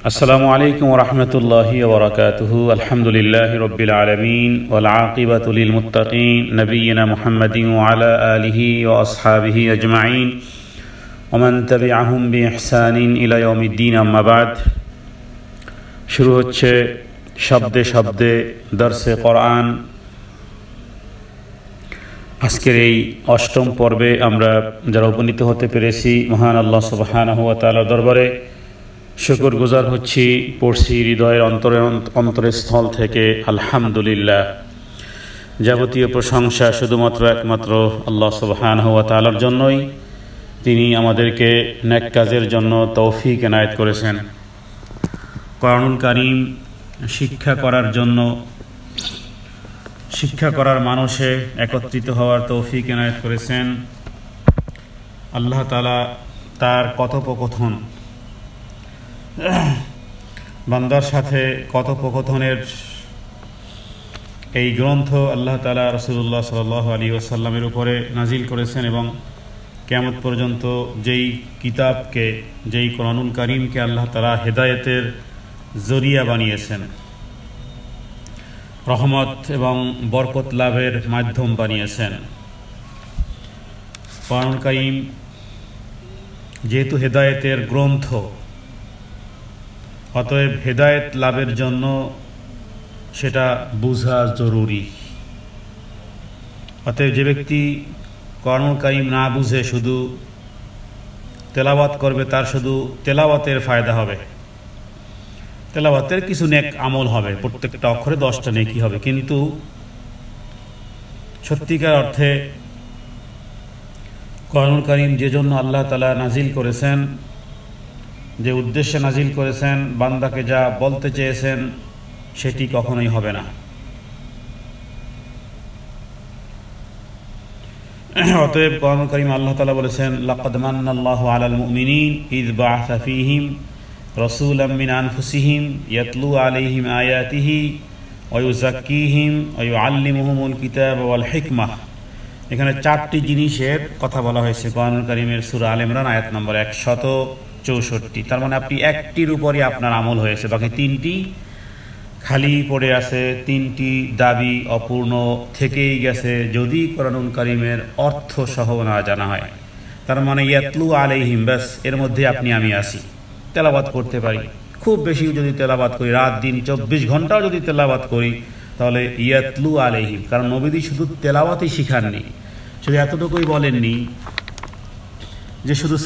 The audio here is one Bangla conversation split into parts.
আসসালামু আলাইকুম ওয়া রাহমাতুল্লাহি ওয়া বারাকাতুহু। আলহামদুলিল্লাহি রাব্বিল আলামিন ওয়াল আকিবাতু লিল মুত্তাকিন নবিয়িনা মুহাম্মাদিন ওয়া আলা আলিহি ওয়া আসহাবিহি আজমাইন ওয়া মান তাবিআহুম বিইহসানিন ইলা ইয়াউমিদ্দিন, আম্মা বাদ। শুরু হচ্ছে শব্দে শব্দে দরসে কোরআন। আজকের এই অষ্টম পর্বে আমরা যারা উপনীত হতে পেরেছি, মহান আল্লাহ সুবহানাহু ওয়া তাআলার দরবারে শুকর গুজার হচ্ছি, পড়ছি হৃদয়ের অন্তরের স্থল থেকে আলহামদুলিল্লাহ। যাবতীয় প্রশংসা শুধুমাত্র একমাত্র আল্লাহ সুবহানাহু ওয়া তাআলার জন্যই। তিনি আমাদেরকে নেক কাজের জন্য তৌফিক এনায়েত করেছেন। কোরআনুল কারীম শিক্ষা করার জন্য, শিক্ষা করার মানুষে একত্রিত হওয়ার তৌফিক এনায়েত করেছেন। আল্লাহ তাআলা তার কথোপকথন, বান্দার সাথে কথোপকথনের এই গ্রন্থ আল্লাহ তাআলা রাসূলুল্লাহ সাল্লাল্লাহু আলাইহি ওয়াসাল্লামের উপরে নাজিল করেছেন এবং কিয়ামত পর্যন্ত যেই কিতাবকে, যেই কোরআনুল কারীমকে আল্লাহ তাআলা হেদায়েতের জরিয়া বানিয়েছেন, রহমত এবং বরকত লাভের মাধ্যম বানিয়েছেন। কোরআনুল কারীম যেহেতু হেদায়েতের গ্রন্থ, অতএব হেদায়েত লাভের জন্য সেটা বোঝা জরুরি। অতএব যে ব্যক্তি কোরআনুল কারীম না বুঝে শুধু তেলাওয়াত করবে, তার শুধু তেলাওয়াতের ফায়দা হবে, তেলাওয়াতের কিছু নেক আমল হবে, প্রত্যেকটা অক্ষরে 10টা নেকি হবে, কিন্তু সত্যিকার অর্থে কোরআনুল কারীম যে জন্য আল্লাহ তাআলা নাজিল করেছেন, যে উদ্দেশ্যে নাজিল করেছেন, বান্দাকে যা বলতে চেয়েছেন সেটি কখনোই হবে না। অতএব কোরআনুল কারীম আল্লাহ তাআলা বলেছেন, লাকাদ মান্নাল্লাহু আলাল মুমিনিন ইয বাআসা ফীহিম রাসূলাম মিন আনফুসিহিম ইয়াতলু আলাইহিম আয়াতিহি ওয়া ইউযাক্কিহিম ওয়া ইউআল্লিমুহুমুল কিতাবা ওয়াল হিকমাহ। এখানে 4টি জিনিসের কথা বলা হয়েছে কোরআনুল কারীমের সূরা আলে ইমরান আয়াত নম্বর 164। তার মানে আপনি একটির উপরই আপনার আমল হয়েছে, বাকি 3টি খালি পড়ে আছে, 3টি দাবি অপূর্ণ থেকেই গেছে যদি কোরআনুল কারীমের অর্থ সহ না জানা হয়। তার মানে ইয়াতলু আলাইহিম, ব্যাস এর মধ্যে আপনি আমি আসি, তেলাওয়াত করতে পারি, খুব বেশি যদি তেলাওয়াত করি, রাত দিন 24 ঘন্টাও যদি তেলাওয়াত করি, তাহলে ইয়াতলু আলাইহিম। কারণ নবীজি শুধু তেলাওয়াতই শিখাননি, শুধু এতটুকুই বলেননি যে শুধু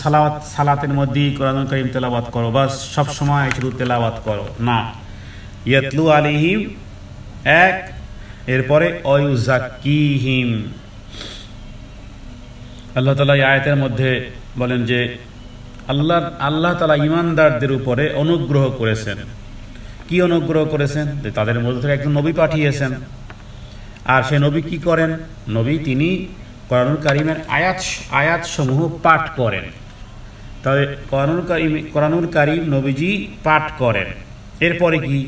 সালাতের মধ্যেই কোরআনুল কারীম তেলাওয়াত করো, বাস সব সময় শুধু তেলাওয়াত করো, না। ইয়াতলু আলাইহিম এক, এরপরে ওয়ায়ুযাক্কিহিম। আল্লাহ তাআলা এই আয়াতের মধ্যে বলেন যে আল্লাহ তাআলা ঈমানদারদের উপরে অনুগ্রহ করেছেন। কি অনুগ্রহ করেছেন? যে তাদের মধ্যে থেকে একজন নবী পাঠিয়েছেন। আর সেই নবী কি করেন? নবী তিনি কোরআনুল কারীমের আয়াত সমূহ পাঠ করেন। তবে কোরআনুল কারীম নবীজি পাঠ করেন। এরপরে কি?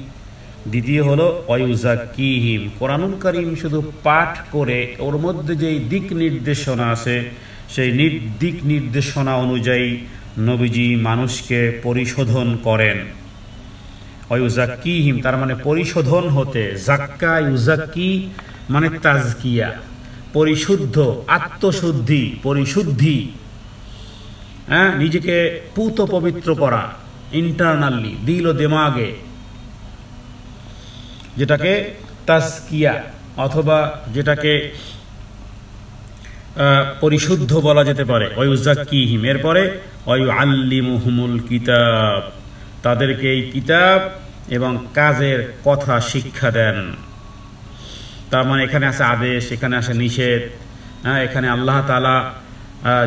দ্বিতীয় হলো ওয়ায়ুযাক্কিহিম। কোরআনুল কারীম শুধু পাঠ করে ওর মধ্যে যেই দিক নির্দেশনা আছে, সেই দিক নির্দেশনা অনুযায়ী নবীজি মানুষকে পরিশোধন করেন। ওয়ায়ুযাক্কিহিম তার মানে পরিশোধন হতে, যাক্কা ইউযাক্কি মানে তাজকিয়া, পরিশুদ্ধ, আত্মশুদ্ধি, পরিশুদ্ধি, নিজেকে পুত পবিত্র করা ইন্টারনালি, দিল ও দিমাগে, যেটাকে তাজকিয়া অথবা যেটাকে পরিশুদ্ধ বলা যেতে পারে। ওয়ায়ুযাক্কিহিম, এরপরে ওয়ায়ুআল্লিমুহুমুল কিতাব, তাদেরকে এই কিতাব এবং কাজের কথা শিক্ষা দেন। তার মানে এখানে আছে আদেশ, এখানে আছে নিষেধ। এখানে আল্লাহ তাআলা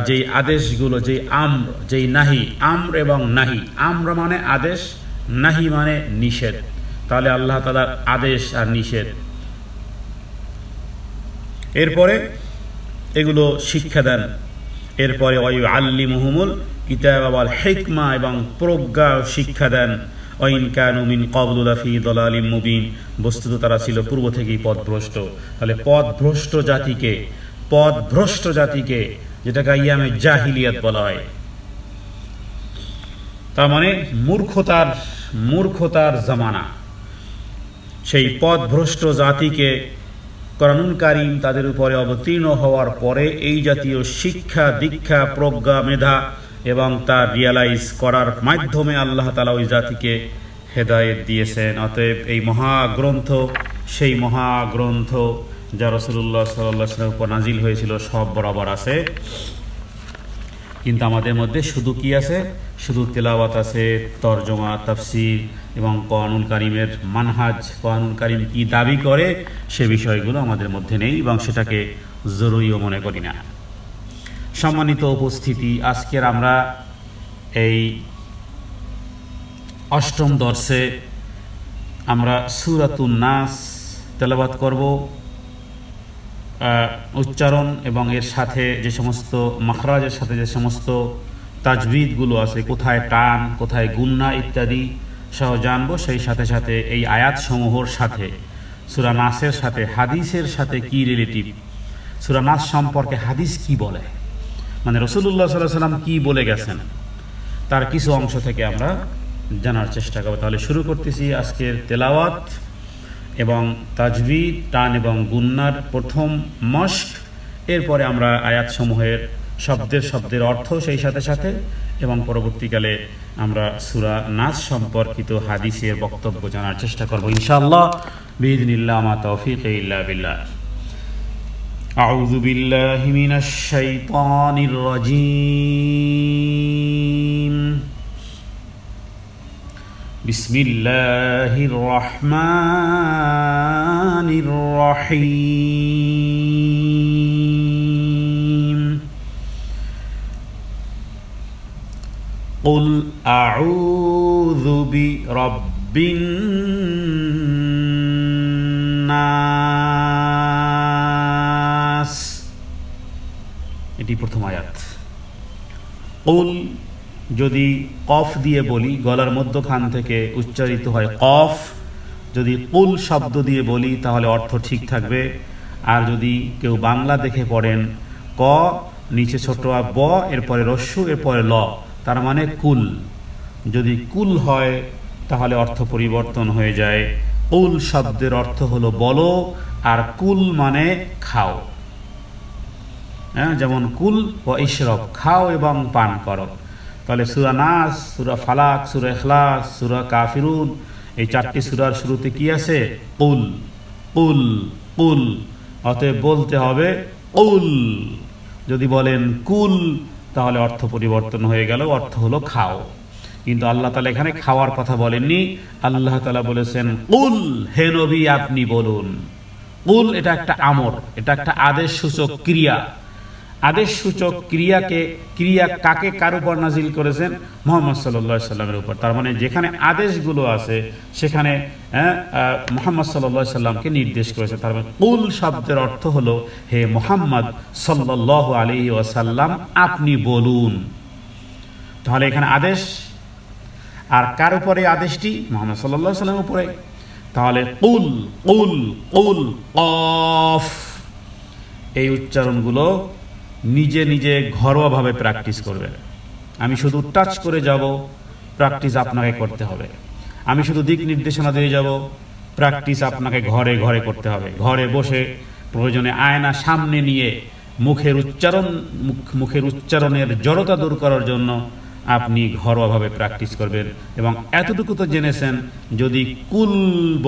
যেই আদেশগুলো, যেই আমর, যেই নাহি, আমর এবং নাহি, আমর মানে আদেশ, নাহি মানে নিষেধ। তাহলে আল্লাহ তাআলার আদেশ আর নিষেধ, এরপরে এগুলো শিক্ষা দেন। এরপরে ওয়ায়ুআল্লিমুহুমুল কিতাব ওয়াল হিকমা, এবং প্রজ্ঞা শিক্ষা দেন। ওয়া ইন কানু মিন ক্বাবলু লাফি দালালিম মুবিন, বস্তুত তারা ছিল পূর্ব থেকেই পথভ্রষ্ট। তাহলে পথভ্রষ্ট জাতিকে যেটাকে আইয়ামে জাহিলিয়াত বলা হয়, তার মানে মূর্খতার মূর্খতার জামানা। সেই পথভ্রষ্ট জাতিকে কোরআনুল কারীম তাদের উপরে অবতীর্ণ হওয়ার পরে এই জাতীয় শিক্ষা দীক্ষা প্রজ্ঞা মেধা এবং তার রিয়ালাইজ করার মাধ্যমে আল্লাহ তাআলা ওই জাতিকে হেদায়েত দিয়েছেন। অতএব এই মহাগ্রন্থ সেই মহাগ্রন্থ যা রাসূলুল্লাহ সাল্লাল্লাহু আলাইহি ওয়াসাল্লামের উপর নাজিল হয়েছিল সব বরাবর আছে, কিন্তু আমাদের মধ্যে শুধু কি আছে? শুধু তেলাওয়াত আছে, তরজমা তাফসীর এবং কোরআনুল কারীমের মানহাজ, কোরআনুল কারীম কি দাবি করে সে বিষয়গুলো আমাদের মধ্যে নেই এবং সেটাকে জরুরিও মনে করি না। সম্মানিত উপস্থিতি, আজকের আমরা এই অষ্টম দর্শে আমরা সূরাতুন নাস তেলাওয়াত করব। উচ্চারণ এবং এর সাথে যে সমস্ত মাখরাজের সাথে যে সমস্ত তাজবিদগুলো আছে, কোথায় টান কোথায় গুন্না ইত্যাদি সহ জানবো। সেই সাথে সাথে এই আয়াতসমূহর সাথে সূরা নাসের সাথে হাদিসের সাথে কি রিলেটিভ, সূরা নাস সম্পর্কে হাদিস কি বলে, মানে রাসূলুল্লাহ সাল্লাল্লাহু আলাইহি ওয়াসাল্লাম কি বলে গেছেন, তার কিছু অংশ থেকে আমরা জানার চেষ্টা করব। তাহলে শুরু করতেছি আজকের তেলাওয়াত এবং তাজবিদ, টান এবং গুন্নার প্রথম মশক। এরপরে আমরা আয়াতসমূহের শব্দের অর্থ সেই সাথে সাথে এবং পরবর্তীকালে আমরা সূরা নাস সম্পর্কিত হাদিসের বক্তব্য জানার চেষ্টা করব ইনশাআল্লাহ বিইذنিল্লাহ, মা তাওফীক ইল্লা বিল্লাহ। আউযু বিল্লাহি মিনাশ শাইতানির রাজীম। বিসমিল্লাহির রহমানির রহিম। কুল আউযু বিরাব্বিন নাস, এটি প্রথম আয়াত। কুল যদি কফ দিয়ে বলি, গলার মধ্যখান থেকে উচ্চারিত হয় কফ। যদি কুল শব্দ দিয়ে বলি তাহলে অর্থ ঠিক থাকবে। আর যদি কেউ বাংলা দেখে পড়েন, ক নিচে ছোট ব, এরপরে রস্যু, এরপরে ল, তার মানে কুল। যদি কুল হয় তাহলে অর্থ পরিবর্তন হয়ে যায়। কুল শব্দের অর্থ হলো বলো, আর কুল মানে খাও। যেমন কুল ও ইশরব, খাও এবং পান করো। তাহলে সূরা নাস, সূরা ফালাক, সূরা ইখলাস, সূরা কাফিরুন, এই চারটি সূরার শুরুতে কি আছে? কুল কুল কুল। অতএব বলতে হবে কুল। যদি বলেন কুল তাহলে অর্থ পরিবর্তন হয়ে গেল, অর্থ হলো খাও। কিন্তু আল্লাহ তাআলা এখানে খাওয়ার কথা বলেননি। আল্লাহ তাআলা বলেছেন কুল, হে নবী আপনি বলুন। কুল এটা একটা আমর, এটা একটা আদেশ সূচক ক্রিয়া। আদেশ সূচক ক্রিয়া কাকে কার উপর নাজিল করেছেন? মুহাম্মদ সাল্লাল্লাহু আলাইহি সাল্লামের উপর। তার মানে যেখানে আদেশগুলো আছে সেখানে মুহাম্মদ সাল্লাল্লাহু আলাইহি সাল্লামকে নির্দেশ করেছে। তার মানে কুল শব্দের অর্থ হলো হে মুহাম্মদ সাল্লাল্লাহু আলাইহি ওয়াসাল্লাম আপনি বলুন। তাহলে এখানে আদেশ, আর কার উপরে আদেশটি? মুহাম্মদ সাল্লাল্লাহু আলাইহি সাল্লামের উপরে। তাহলে কুল কুল কুল কফ, এই উচ্চারণগুলো নিজে নিজে ঘরোয়াভাবে প্র্যাকটিস করবেন। আমি শুধু টাচ করে যাব, প্র্যাকটিস আপনাকে করতে হবে। আমি শুধু দিক নির্দেশনা দিয়ে যাব, প্র্যাকটিস আপনাকে ঘরে ঘরে করতে হবে। ঘরে বসে প্রয়োজনে আয়না সামনে নিয়ে মুখের উচ্চারণের জড়তা দূর করার জন্য আপনি ঘরোয়াভাবে প্র্যাকটিস করবেন। এবং এতটুকু তো জেনেছেন, যদি কুল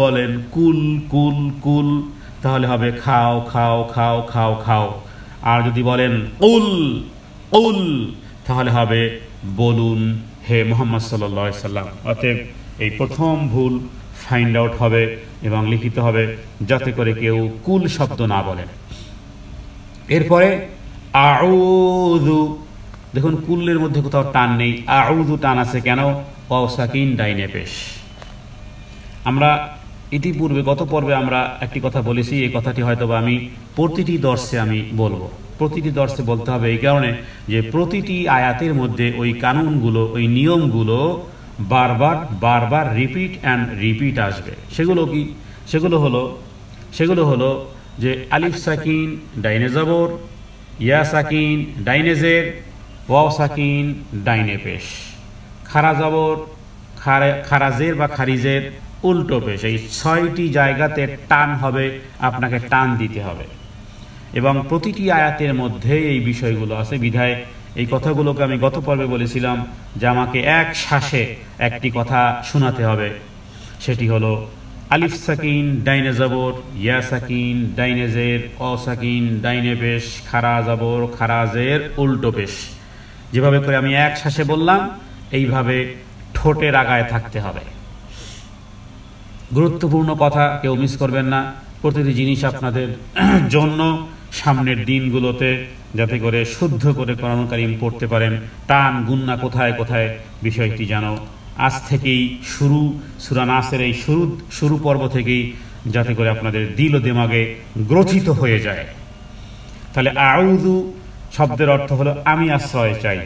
বলেন কুল কুল কুল তাহলে হবে খাও খাও খাও খাও খাও। আর যদি বলেন কুল কুল তাহলে হবে বলুন হে মুহাম্মদ সাল্লাল্লাহু আলাইহি সাল্লাম। অতএব এই প্রথম ভুল ফাইন্ড আউট হবে এবং লিখিত হবে, যাতে করে কেউ কুল শব্দ না বলে। এরপরে আউযু, দেখুন কুলের মধ্যে কোথাও টান নেই, আউযু টান আছে কেন? ওয়াও সাকিন ডাইনে পেশ। আমরা ইতিপূর্বে গত পর্বে আমরা একটি কথা বলেছি, এই কথাটি হয়তো আমি প্রতিটি দর্শে আমি বলবো। প্রতিটি দর্শে বলতে হবে এই কারণে যে প্রতিটি আয়াতের মধ্যে ওই কানুনগুলো, ওই নিয়মগুলো বারবার বারবার রিপিট আসবে। সেগুলো কি? সেগুলো হলো যে আলিফ সাকিন ডাইনে জবর, ইয়া সাকিন ডাইনে জের, ওয়াও সাকিন ডাইনে পেশ, খারা জবর, খারাজের বা খারিজের উল্টো পেশ। এই 6টি জায়গাতে টান হবে, আপনাকে টান দিতে হবে এবং প্রতিটি আয়াতের মধ্যে এই বিষয়গুলো আছে। বিধায় এই কথাগুলোকে আমি গত পর্বে বলেছিলাম যে আমাকে এক শ্বাসে একটি কথা শোনাতে হবে। সেটি হলো আলিফ সাকিন ডাইনে জবর, ইয়া সাকিন ডাইনে জের, অ সাকিন ডাইনে পেশ, খারা জবর খারাজের উল্টো পেশ। যেভাবে করে আমি এক শ্বাসে বললাম এইভাবে ঠোঁটের আগায় থাকতে হবে। গুরুত্বপূর্ণ কথা, কেউ মিস করবেন না। প্রতিটি জিনিস আপনাদের জন্য সামনের দিনগুলোতে যাতে করে শুদ্ধ করে কোরআন কারীম পড়তে পারেন। টান গুন্না কোথায় কোথায় বিষয়টি যেন আজ থেকেই সূরা নাসের এই শুরু পর্ব থেকেই যাতে করে আপনাদের দিল ও দিমাগে গ্রথিত হয়ে যায়। তাহলে আউযু শব্দের অর্থ হলো আমি আশ্রয় চাই।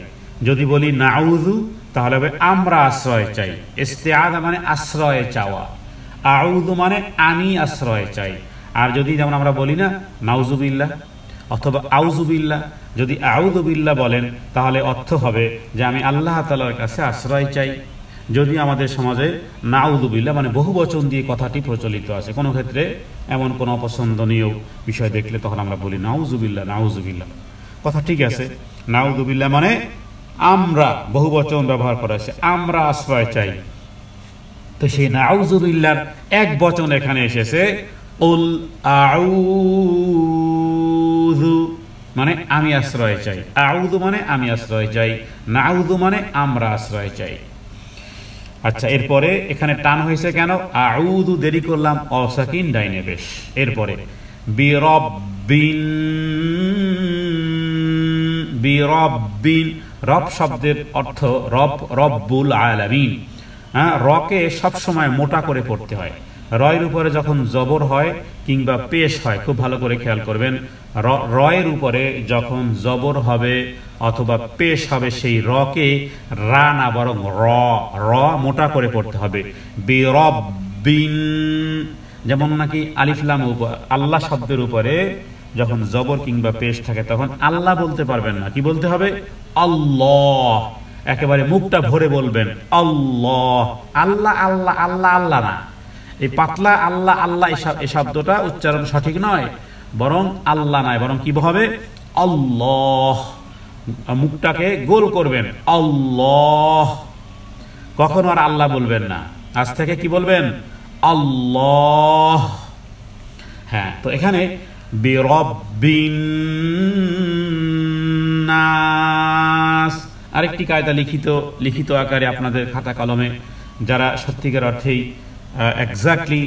যদি বলি নাউযু তাহলে হবে আমরা আশ্রয় চাই। ইস্তিআযা মানে আশ্রয় চাওয়া, আউযু মানে আমি আশ্রয় চাই। আর যদি যেমন আমরা বলি না নাউযুবিল্লাহ অথবা আউযুবিল্লাহ, যদি আউযুবিল্লাহ বলেন তাহলে অর্থ হবে যে আমি আল্লাহ তাআলার কাছে আশ্রয় চাই। যদি আমাদের সমাজে নাউযুবিল্লাহ মানে বহুবচন দিয়ে কথাটি প্রচলিত আছে, কোনো ক্ষেত্রে এমন কোনো অপছন্দনীয় বিষয় দেখলে তখন আমরা বলি নাউযুবিল্লাহ নাউযুবিল্লাহ। কথা ঠিক আছে, নাউযুবিল্লাহ মানে আমরা, বহুবচন ব্যবহার করা আছে, আমরা আশ্রয় চাই। তো সেই নাউযুবিল্লাহর এক বচন এখানে এসেছে উল আউযু মানে আমি আশ্রয় চাই, আউযু মানে আমি আশ্রয় চাই, নাউযু মানে আমরা আশ্রয় চাই। আচ্ছা, এরপরে এখানে টান হয়েছে কেন? আউযু দেরি করলাম, অসাকিন ডাইনে পেশ। এরপরে বিরব্বিন, বিরব্বিন রব শব্দের অর্থ রব, রব্বুল আলামিন। হ্যাঁ, রকে সবসময় মোটা করে পড়তে হয়। রয়ের উপরে যখন জবর হয় কিংবা পেশ হয়, খুব ভালো করে খেয়াল করবেন, রয়ের উপরে যখন জবর হবে অথবা পেশ হবে সেই রকে রা না বরং র মোটা করে পড়তে হবে। বিরব্বিন, যেমন নাকি আলিফ লাম আল্লাহ শব্দের উপরে যখন জবর কিংবা পেশ থাকে তখন আল্লাহ বলতে পারবেন না, কি বলতে হবে? আল্লাহ। একেবারে মুখটা ভরে বলবেন আল্লাহ, আল্লাহ আল্লাহ আল্লাহ আল্লাহ না। এই পাতলা আল্লাহ আল্লাহ এই শব্দটা উচ্চারণ সঠিক নয়, বরং আল্লাহ নয়, বরং কি হবে? আল্লাহ। মুখটাকে গোল করবেন আল্লাহ, কখনো আর আল্লাহ বলবেন না। আজ থেকে কি বলবেন? আল্লাহ। হ্যাঁ, তো এখানে বিরব্বিন নাস আরেকটি কায়দা লিখিত আকারে আপনাদের খাতা কলমে যারা সত্যিকার অর্থেই এক্স্যাক্টলি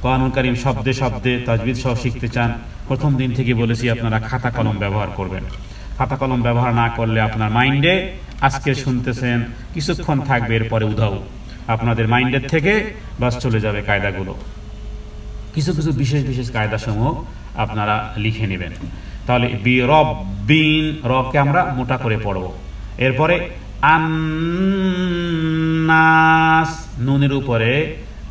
কোরআন কারীম শব্দে শব্দে তাজবিদ সহ শিখতে চান, প্রথম দিন থেকে বলেছি আপনারা খাতা কলম ব্যবহার করবেন। খাতা কলম ব্যবহার না করলে আপনার মাইন্ডে আজকে শুনতেছেন, কিছুক্ষণ থাকবে, এরপরে উধাও, আপনাদের মাইন্ডের থেকে বাস চলে যাবে কায়দাগুলো। কিছু কিছু বিশেষ বিশেষ কায়দাসমূহ আপনারা লিখে নেবেন। তাহলে বিরব্বিন, রবকে আমরা মোটা করে পড়ব। এরপরে আন্নাস, নুনের উপরে,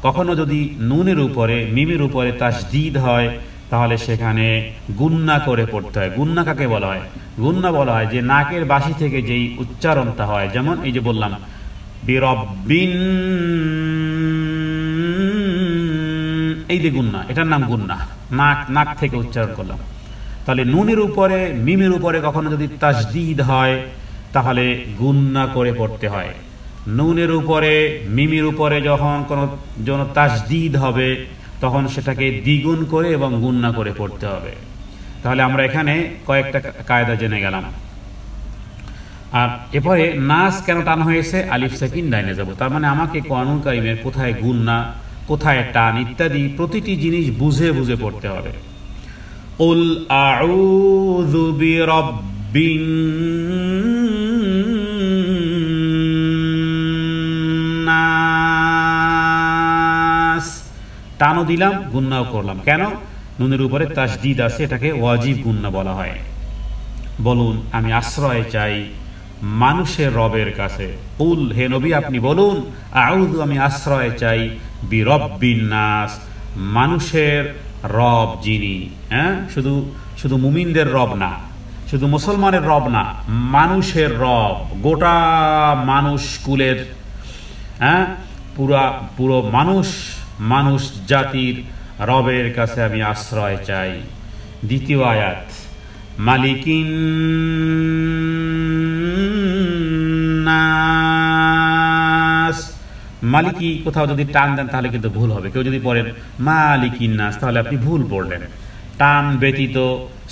কখনো যদি নুনের উপরে মিমের উপরে তাসদীদ হয় তাহলে সেখানে গুন্না করে পড়তে হয়। গুন্না কাকে বলা হয়? গুন্না বলা হয় যে নাকের বাসি থেকে যেই উচ্চারণটা হয়, যেমন এই যে বললাম বিরব্বিন, এই যে গুন্না, এটার নাম গুন্না, নাক থেকে উচ্চারণ করলাম। তাহলে নুনের উপরে মিমের উপরে কখনো যদি তাসদীদ হয় তাহলে গুন্না করে পড়তে হয়। নুনের উপরে মিমের উপরে যখন কোনো তাসদীদ হবে তখন সেটাকে দ্বিগুণ করে এবং গুন্না করে পড়তে হবে। তাহলে আমরা এখানে কয়েকটা কায়দা জেনে গেলাম। আর এরপরে নাস কেন টান হয়েছে? আলিফ সাকিন ডাইনে যাব, তার মানে আমাকে কোরআন কারীমের কোথায় গুন্না কোথায় টান ইত্যাদি প্রতিটি জিনিস বুঝে বুঝে পড়তে হবে। উল আউযু বিরাব্বিন নাস, টানও দিলাম গুন্নাও করলাম। কেন? নুনের উপরে তাসদীদ আছে, এটাকে ওয়াজিব গুন্না বলা হয়। বলুন আমি আশ্রয় চাই মানুষের রবের কাছে। উল, হে নবী আপনি বলুন, আউযু আমি আশ্রয় চাই বিরব্বিন নাস, মানুষের রব যিনি, হ্যাঁ, শুধু মুমিনদের রব না, শুধু মুসলমানের রব না, মানুষের রব, গোটা মানুষ কুলের, হ্যাঁ, পুরো মানুষ জাতির রবের কাছে আমি আশ্রয় চাই। দ্বিতীয় আয়াত, মালিকিন নাস। মালিকি কোথাও যদি টান দেন তাহলে কিন্তু ভুল হবে। কেউ যদি পড়েন মালিকিন নাস তাহলে আপনি ভুল পড়লেন। টান ব্যতীত,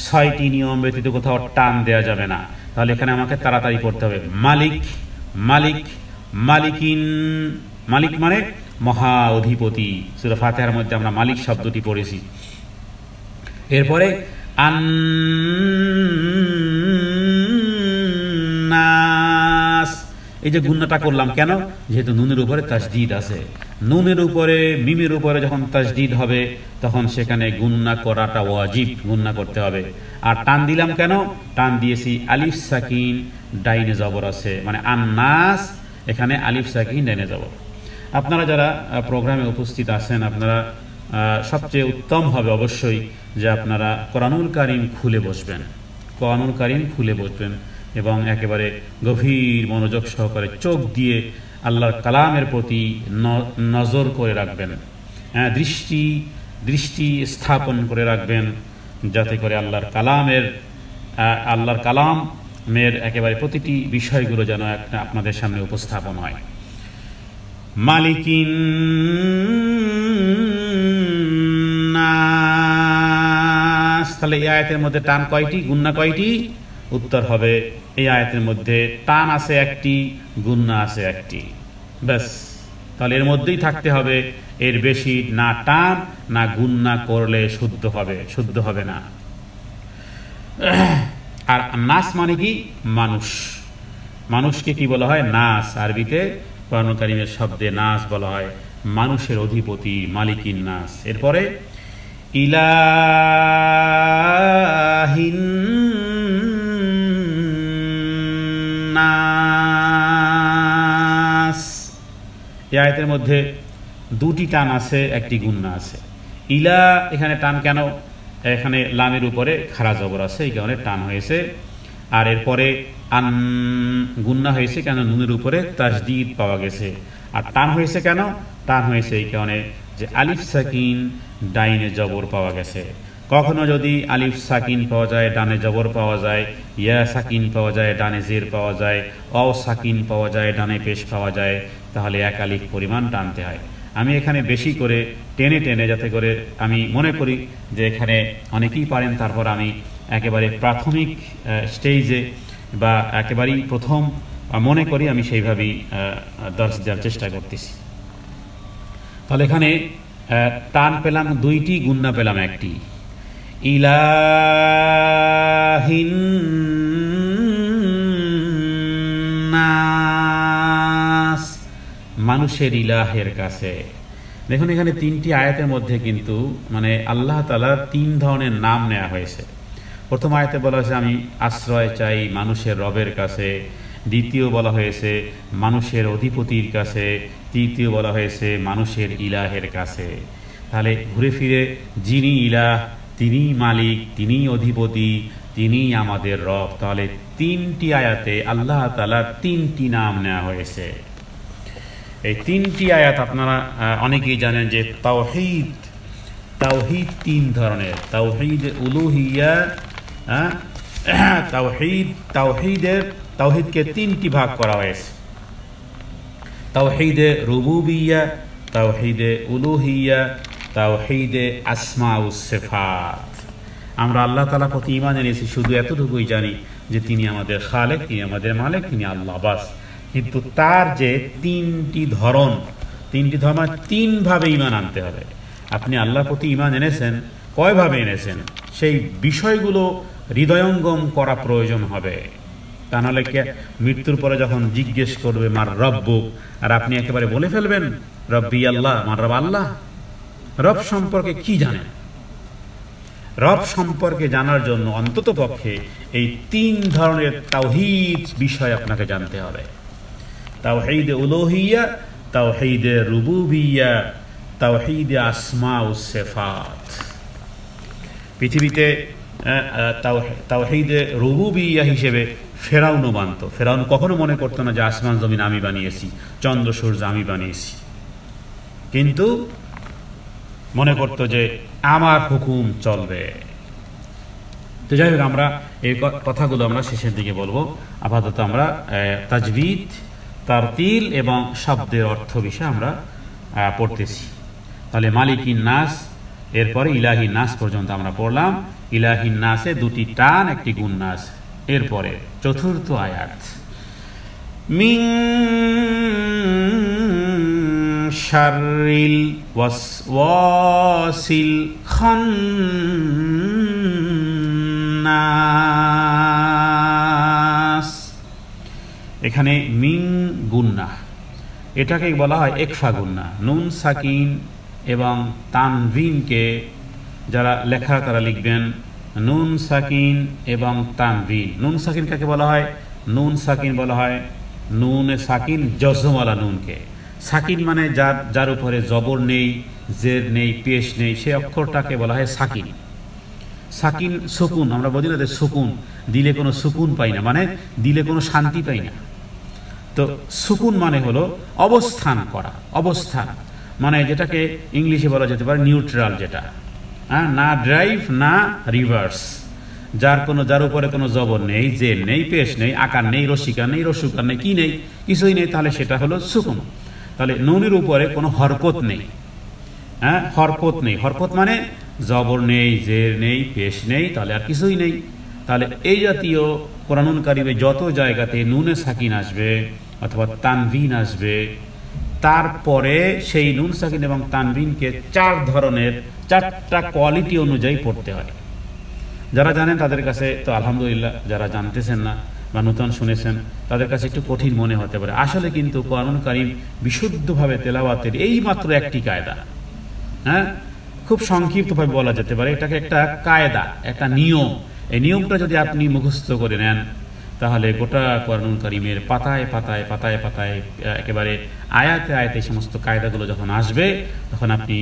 6টি নিয়ম ব্যতীত কোথাও টান দেওয়া যাবে না। তাহলে এখানে আমাকে তাড়াতাড়ি পড়তে হবে মালিক মালিক মালিকিন। মালিক মানে মহা অধিপতি। সূরা ফাতিহার মধ্যে আমরা মালিক শব্দটি পড়েছি। এরপরে আন্নাস, এই যে গুণনাটা করলাম কেন? যেহেতু নুনের উপরে তাসদীদ আছে। নুনের উপরে মিমের উপরে যখন তাসদীদ হবে তখন সেখানে গুণনা করাটা ওয়াজিব, গুণনা করতে হবে। আর টান দিলাম কেন? টান দিয়েছি আলিফ সাকিন ডাইনে জবর আছে, মানে আন্নাস, এখানে আলিফ সাকিন ডাইনে জবর। আপনারা যারা প্রোগ্রামে উপস্থিত আছেন, আপনারা সবচেয়ে উত্তম হবে অবশ্যই যে আপনারা কোরআনুল কারীম খুলে বসবেন, কোরআনুল কারীম খুলে বসবেন এবং একেবারে গভীর মনোযোগ সহকারে চোখ দিয়ে আল্লাহর কালামের প্রতি নজর করে রাখবেন, দৃষ্টি স্থাপন করে রাখবেন, যাতে করে আল্লাহর কালামের একেবারে প্রতিটি বিষয়গুলো যেন আপনাদের সামনে উপস্থাপন হয়। মালিকিন নাস, তাহলে এই আয়াতের মধ্যে টান কয়টি, গুণনা কয়টি? উত্তর হবে এই আয়াতের মধ্যে টান আছে একটি, গুণনা আছে একটি, ব্যাস। তাহলে এর মধ্যেই থাকতে হবে, এর বেশি না টান না গুণনা করলে শুদ্ধ হবে না। আর নাস মানে কি? মানুষকে কি বলা হয়? নাস। আরবিতে কোরআন কারীমের শব্দে নাস বলা হয় মানুষের অধিপতি, মালিকিন নাস। এরপরে ইলাহিন নাস, এই আয়াতের মধ্যে দুটি টান আছে, একটি গুণনা আছে। ইলা, এখানে টান কেন? এখানে লামের উপরে খাড়া জবর আছে, এই কারণে টান হয়েছে। আর এরপরে গুণনা হয়েছে কেন? নুনের উপরে তাসদীদ পাওয়া গেছে। আর টান হয়েছে কেন? টান হয়েছে এই কারণে যে আলিফ সাকিন ডাইনে জবর পাওয়া গেছে। কখনো যদি আলিফ সাকিন পাওয়া যায় ডানে জবর পাওয়া যায়, ইয়া সাকিন পাওয়া যায় ডানে জের পাওয়া যায়, অ সাকিন পাওয়া যায় ডানে পেশ পাওয়া যায়, তাহলে এক আলিফ পরিমাণ টানতে হয়। আমি এখানে বেশি করে টেনে যাতে করে, আমি মনে করি যে এখানে অনেকেই পারেন, তারপর আমি একেবারে প্রাথমিক স্টেজে বা একেবারেই প্রথম মনে করি আমি সেইভাবেই দর্শ দেওয়ার চেষ্টা করতেছি। তাহলে এখানে টান পেলাম দুইটি, গুণনা পেলাম একটি। ইলাহিন নাস, মানুষের ইলাহের কাছে। দেখুন এখানে তিনটি আয়াতের মধ্যে কিন্তু মানে আল্লাহ তাআলার তিন ধরনের নাম নেওয়া হয়েছে। প্রথম আয়াতে বলা হয়েছে আমি আশ্রয় চাই মানুষের রবের কাছে, দ্বিতীয় বলা হয়েছে মানুষের অধিপতির কাছে, তৃতীয় বলা হয়েছে মানুষের ইলাহের কাছে। তাহলে ঘুরে ফিরে যিনি ইলাহ, তিনি মালিক, তিনি অধিপতি, তিনি আমাদের রব। তাহলে তিনটি আয়াতে আল্লাহ তাআলার তিনটি নাম নেওয়া হয়েছে। এই তিনটি আয়াত আপনারা অনেকেই জানেন যে তাওহীদ তিন ধরনের। তাওহীদ উলুহিয়া, তাওহীদকে তিনটি ভাগ করা হয়েছে। তাওহীদে রুবুবিয়্যাহ, তাওহীদে উলুহিয়্যাহ, তাওহীদে আসমাউস সিফাত। আমরা আল্লাহ তাআলার প্রতি ঈমান এনেছি, শুধু এতটুকুই জানি যে তিনি আমাদের খালেক, তিনি আমাদের মালিক, তিনি আল্লাহ, বাস। কিন্তু তার যে তিনটি ধরন তিনভাবে ঈমান আনতে হবে। আপনি আল্লাহর প্রতি ঈমান এনেছেন, কয়ভাবে এনেছেন সেই বিষয়গুলো হৃদয়ঙ্গম করা প্রয়োজন হবে। তা নাহলে মৃত্যুর পরে যখন জিজ্ঞেস করবে মার রব্বুক, আর আপনি একেবারে বলে ফেলবেন রব্বি আল্লাহ, মার রব আল্লাহ। রব সম্পর্কে কি জানেন? রব সম্পর্কে জানার জন্য অন্তত পক্ষে এই তিন ধরনের তাওহীদ বিষয় আপনাকে জানতে হবে। তাওহীদে উলুহিয়্যাহ, তাওহীদে রুবুবিয়্যাহ, তাওহীদে আসমাউস সিফাত। পৃথিবীতে তাওহীদে রুবুবিয়্যাহ হিসেবে ফেরাউনও মানত। ফেরাউন কখনো মনে করতো না যে আসমান জমিন আমি বানিয়েছি, চন্দ্র সূর্য আমি বানিয়েছি। কিন্তু মনে করতো যে আমার হুকুম চলবে। তো যাই হোক, আমরা এই কথাগুলো আমরা শেষের দিকে বলবো। আপাতত আমরা তাজবিদ, তারতিল এবং শব্দের অর্থ বিষয়ে আমরা পড়তেছি। তাহলে মালিকিন নাস, এরপরে ইলাহিন নাস পর্যন্ত আমরা পড়লাম। ইলাহিন নাসে দুটি টান, একটি গুন্নাস। এরপরে চতুর্থ আয়াত, মিন শাররিল ওয়াসওয়াসিল খান্নাস। এখানে মিন গুন্না, এটাকে বলা হয় একফা গুন্না। নুন সাকিন এবং তানভিনকে যারা লেখা তারা লিখবেন নুন সাকিন এবং তানভিন। নুন সাকিন কাকে বলা হয়? নুন সাকিন বলা হয় নুনে সাকিন জজমওয়ালা নুনকে। সাকিন মানে যার উপরে জবর নেই, জের নেই, পেশ নেই, সেই অক্ষরটাকে বলা হয় সাকিন। সাকিন সুকুন, আমরা বলি না যে সুকুন দিলে কোনো সুকুন পাই না, মানে দিলে কোনো শান্তি পাই না। তো সুকুন মানে হলো অবস্থান করা, অবস্থান মানে যেটাকে ইংলিশে বলা যেতে পারে নিউট্রাল, যেটা না ড্রাইভ না রিভার্স, যার উপরে কোনো জবর নেই, জের নেই, পেশ নেই, আকার নেই, রসিকার নেই, রসুকার নেই, কি নেই, কিছুই নেই, তাহলে সেটা হলো সুকুন। তাহলে নুনের উপরে কোনো হরকত নেই, হরকত নেই। হরকত মানে জবর নেই, জের নেই, পেশ নেই, তাহলে আর কিছুই নেই। তাহলে এই জাতীয় কোরআনুল কারিমে যত জায়গাতে নুনে সাকিন আসবে অথবা তানভিন আসবে, তারপরে সেই নুন সাকিন এবং তানভিনকে চারটা কোয়ালিটি অনুযায়ী পড়তে হয়। যারা জানেন তাদের কাছে তো আলহামদুলিল্লাহ, যারা জানতেছেন না বা নতুন শুনেছেন তাদের কাছে একটু কঠিন মনে হতে পারে। আসলে কিন্তু কোরআনুল কারীম বিশুদ্ধভাবে তেলাওয়াতের এই মাত্র একটি কায়দা, খুব সংক্ষিপ্তভাবে বলা যেতে পারে এটাকে একটা কায়দা, একটা নিয়ম। এই নিয়মটা যদি আপনি মুখস্থ করে নেন তাহলে গোটা কোরআনুল কারীমের পাতায় পাতায় পাতায় পাতায় একেবারে আয়াতে আয়াতে সমস্ত কায়দাগুলো যখন আসবে, তখন আপনি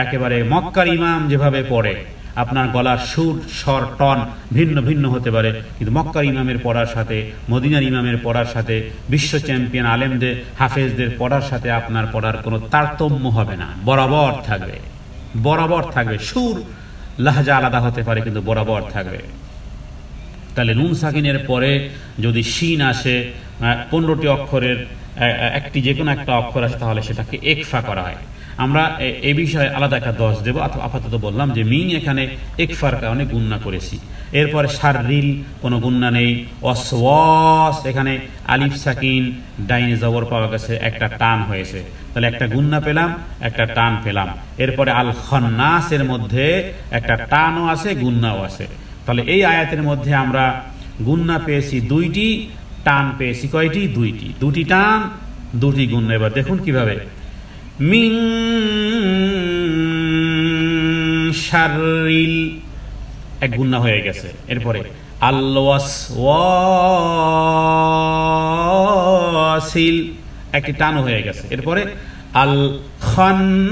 একেবারে মক্কার ইমাম যেভাবে পড়ে, আপনার গলার সুর, স্বর, টন ভিন্ন ভিন্ন হতে পারে, কিন্তু মক্কার ইমামের পড়ার সাথে, মদিনার ইমামের পড়ার সাথে, বিশ্ব চ্যাম্পিয়ন আলেমদের, হাফেজদের পড়ার সাথে আপনার পড়ার কোনো তারতম্য হবে না, বরাবর থাকবে, বরাবর থাকবে। সুর লাহজা আলাদা হতে পারে কিন্তু বরাবর থাকবে। তাহলে নুন সাকিনের পরে যদি শিন আসে, 15টি অক্ষরের একটি যে কোনো একটা অক্ষর আসে, তাহলে সেটাকে একফা করা হয়। আমরা এই বিষয়ে আলাদা একটা দশ দেবো। আপাতত বললাম যে মিন এখানে একফার কারণে গুন্না করেছি। এরপরে শাররিল কোনো গুন্না নেই। ওয়াসওয়াস এখানে আলিফ সাকিন ডাইনে জবর পাওয়া গেছে, একটা টান হয়েছে, তাহলে একটা গুন্না পেলাম, একটা টান পেলাম। এরপরে আল খান্নাসের মধ্যে একটা টানও আছে, গুন্নাও আছে। তাহলে এই আয়াতের মধ্যে আমরা গুন্না পেয়েছি 2টি, টান পেয়েছি কয়টি? 2টি। 2টি টান, 2টি গুন্না। এবার দেখুন কিভাবে, মিন শাররিল এক গুন্না হয়ে গেছে। এরপরে আল ওয়াসওয়াসিল একটি টানও হয়ে গেছে। এরপরে আল খান্নাস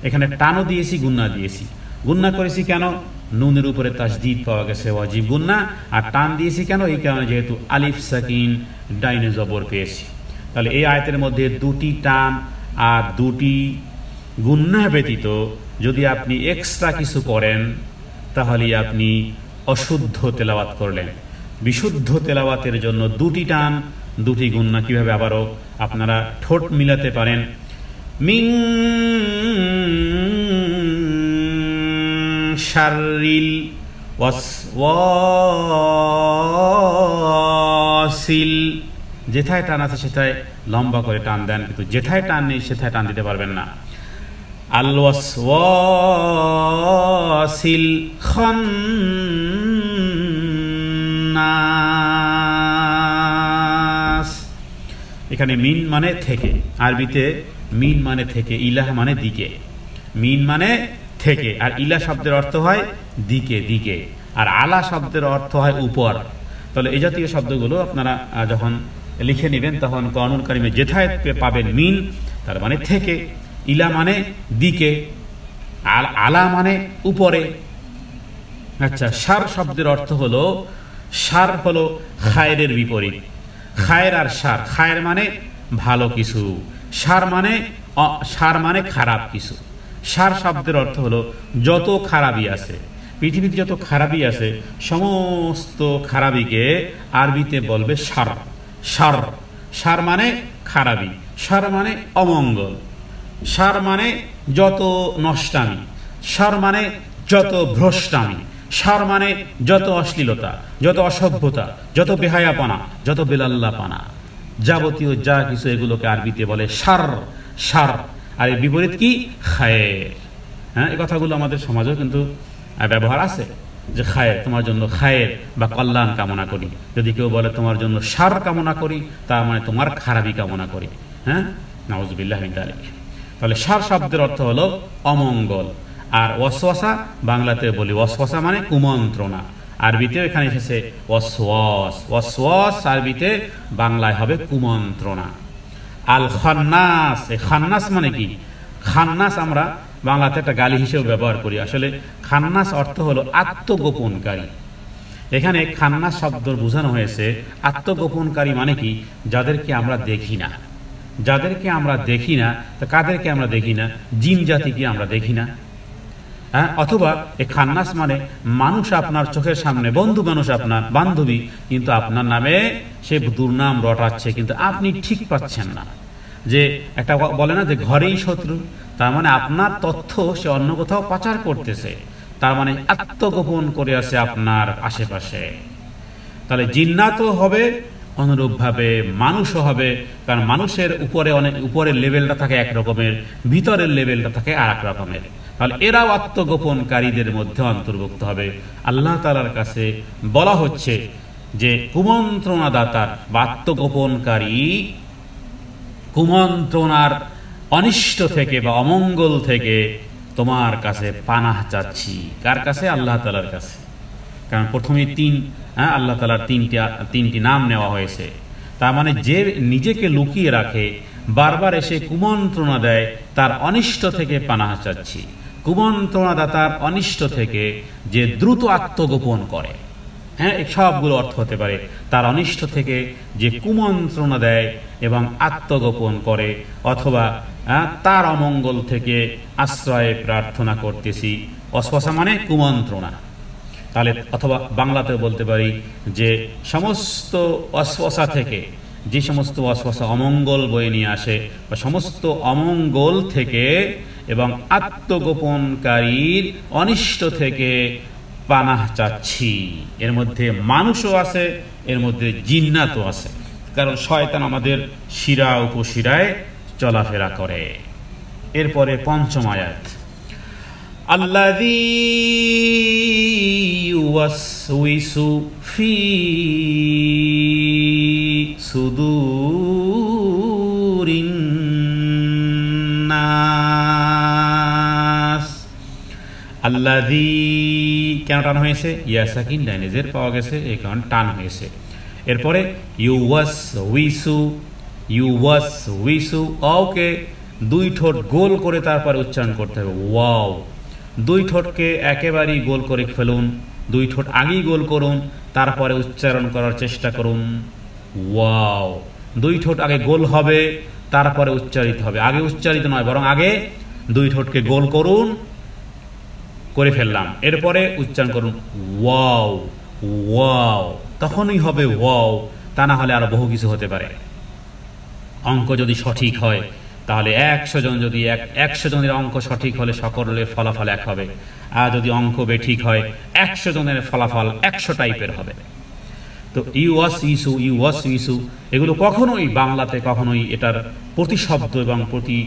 এখানে টানও দিয়েছি, গুন্না দিয়েছি। গুন্না করেছি কেন? নুনের উপরে তাসদীদ পাওয়া গেছে, ওয়াজিব গুন্না। আর টান দিয়েছি কেন? এই কারণে যেহেতু আলিফ সাকিন ডাইনে জবর পেয়েছি। তাহলে এই আয়াতের মধ্যে 2টি টান আর 2টি গুন্না ব্যতীত যদি আপনি এক্সট্রা কিছু করেন, তাহলে আপনি অশুদ্ধ তেলাওয়াত করলেন। বিশুদ্ধ তেলাওয়াতের জন্য 2টি টান, 2টি গুন্না। কিভাবে আবারও আপনারা ঠোঁট মিলাতে পারেন, মিন শাররিল ওয়াসওয়াসিল, যেথায় টান আছে সেথায় লম্বা করে টান দেন, কিন্তু যেথায় টান নেই সেথায় টান দিতে পারবেন না। আল ওয়াসওয়াসিল খান্নাস এখানে মিন মানে থেকে, আরবিতে মিন মানে থেকে, ইলাহ মানে দিকে। মিন মানে থেকে, আর ইলা শব্দের অর্থ হয় দিকে, দিকে। আর আলা শব্দের অর্থ হয় উপর। তাহলে এই জাতীয় শব্দগুলো আপনারা যখন লিখে নেবেন, তখন কোরআনুল কারীমে যেথায় পাবেন মিন তার মানে থেকে, ইলা মানে দিকে, আলা মানে উপরে। আচ্ছা, শার শব্দের অর্থ হলো, শার হলো খায়রের বিপরীত। খায়ের আর সার, খায়ের মানে ভালো কিছু, সার মানে খারাপ কিছু। সার শব্দের অর্থ হলো যত খারাপই আছে, পৃথিবীতে যত খারাপই আছে সমস্ত খারাপিকে আরবিতে বলবে সার। সার, সার মানে খারাপি, সার মানে অমঙ্গল, সার মানে যত নষ্টামি, সার মানে যত ভ্রষ্টামি, সার মানে যত অশ্লীলতা, যত অসভ্যতা, যত বেহায়াপনা, যত বেলাল্লাপানা, যাবতীয় যা কিছু এগুলোকে আরবিতে বলে সার। সার আর এর বিপরীত কি? খায়ের। হ্যাঁ, এই কথাগুলো আমাদের সমাজেও কিন্তু ব্যবহার আছে, যে খায়ের, তোমার জন্য খায়ের বা কল্যাণ কামনা করি। যদি কেউ বলে তোমার জন্য সার কামনা করি, তার মানে তোমার খারাপি কামনা করি। হ্যাঁ, নাউযুবিল্লাহি মিন যালিক। তাহলে সার শব্দের অর্থ হলো অমঙ্গল। আর ওয়াসওয়াসা বাংলাতে বলি ওয়াসওয়াসা মানে কুমন্ত্রণা, আরবিতেও এখানে এসেছে ওয়াসওয়াস। ওয়াসওয়াস আরবিতে, বাংলায় হবে কুমন্ত্রণা। আল খান্নাস, এই খান্নাস মানে কি? খান্নাস আমরা বাংলাতে একটা গালি হিসেবে ব্যবহার করি, আসলে খান্নাস অর্থ হলো আত্মগোপনকারী। এখানে খান্নাস শব্দ বোঝানো হয়েছে আত্মগোপনকারী মানে কি? যাদেরকে আমরা দেখি না। যাদেরকে আমরা দেখি না, তো কাদেরকে আমরা দেখি না? জিন জাতিকে আমরা দেখি না। হ্যাঁ, অথবা এই খান্নাস মানে মানুষ আপনার চোখের সামনে, বন্ধু মানুষ আপনার বান্ধবী, কিন্তু আপনার নামে সে দুর্নাম রটাচ্ছে, কিন্তু আপনি ঠিক পাচ্ছেন না। যে একটা বলে না যে ঘরেই শত্রু, তার মানে আপনার তথ্য সে অন্য কোথাও পাচার করতেছে, তার মানে আত্মগোপন করে আছে আপনার আশেপাশে। তাহলে জিন্নাতও হবে অনুরূপভাবে মানুষও হবে, কারণ মানুষের উপরে অনেক উপরের লেভেলটা থাকে এক রকমের, ভিতরের লেভেলটা থাকে আর এক রকমের। তাহলে এরাও আত্মগোপনকারীদের মধ্যে অন্তর্ভুক্ত হবে। আল্লাহ তাআলার কাছে বলা হচ্ছে যে কুমন্ত্রণাদাতার বা আত্মগোপনকারী, কুমন্ত্রণার অনিষ্ট থেকে বা অমঙ্গল থেকে তোমার কাছে পানাহ চাচ্ছি। কার কাছে? আল্লাহ তাআলার কাছে। কারণ প্রথমে আল্লাহ তাআলার তিনটি নাম নেওয়া হয়েছে। তার মানে যে নিজেকে লুকিয়ে রাখে, বারবার এসে কুমন্ত্রণা দেয়, তার অনিষ্ট থেকে পানাহ চাচ্ছি। কুমন্ত্রণাদাতার অনিষ্ট থেকে যে দ্রুত আত্মগোপন করে, হ্যাঁ, এই সবগুলো অর্থ হতে পারে। তার অনিষ্ট থেকে যে কুমন্ত্রণা দেয় এবং আত্মগোপন করে, অথবা তার অমঙ্গল থেকে আশ্রয় প্রার্থনা করতেছি। ওয়াসওয়াসা মানে কুমন্ত্রণা। তাহলে অথবা বাংলাতে বলতে পারি যে সমস্ত ওয়াসওয়াসা থেকে, যে সমস্ত ওয়াসওয়াসা অমঙ্গল বয়ে নিয়ে আসে, বা সমস্ত অমঙ্গল থেকে এবং আত্মগোপনকারীর অনিষ্ট থেকে পানাহ চাচ্ছি। এর মধ্যে মানুষও আছে, এর মধ্যে জিন্নাতও আছে, কারণ শয়তান আমাদের শিরা উপশিরায় চলাফেরা করে। এরপরে পঞ্চম আয়াত, আল্লাযী ইউওয়াসউইসু ফি সুদুরিন নাস। আল্লাযী কেন টান হয়েছে? ইয়া সাকিন ডাইনেজের পাওয়া গেছে, এই কারণে টান হয়েছে। এরপরে ইউওয়াসউইসু, ইউওয়াসউইসু, ওকে দুই ঠোঁট গোল করে তারপরে উচ্চারণ করতে হবে। ওয়াও, দুই ঠোঁটকে একেবারেই গোল করে ফেলুন, দুই ঠোঁট আগেই গোল করুন, তারপরে উচ্চারণ করার চেষ্টা করুন। ওয়াও, দুই ঠোঁট আগে গোল হবে, তারপরে উচ্চারিত হবে। আগে উচ্চারিত নয়, বরং আগে দুই ঠোঁটকে গোল করুন, করে ফেললাম, এরপরে উচ্চারণ করুন ওয়াও, ওয়াও, তখনই হবে ওয়াও। তা না হলে আরো বহু কিছু হতে পারে। অঙ্ক যদি সঠিক হয় তাহলে 100 জন, যদি 100 জনের অঙ্ক সঠিক হলে সকলের ফলাফল এক হবে। আর যদি অঙ্ক বেঠিক হয় 100 জনের ফলাফল 100 টাইপের হবে। তো ইউওয়াসউইসু, ইউওয়াসউইসু এগুলো কখনোই বাংলাতে কখনোই এটার প্রতিশব্দ এবং প্রতি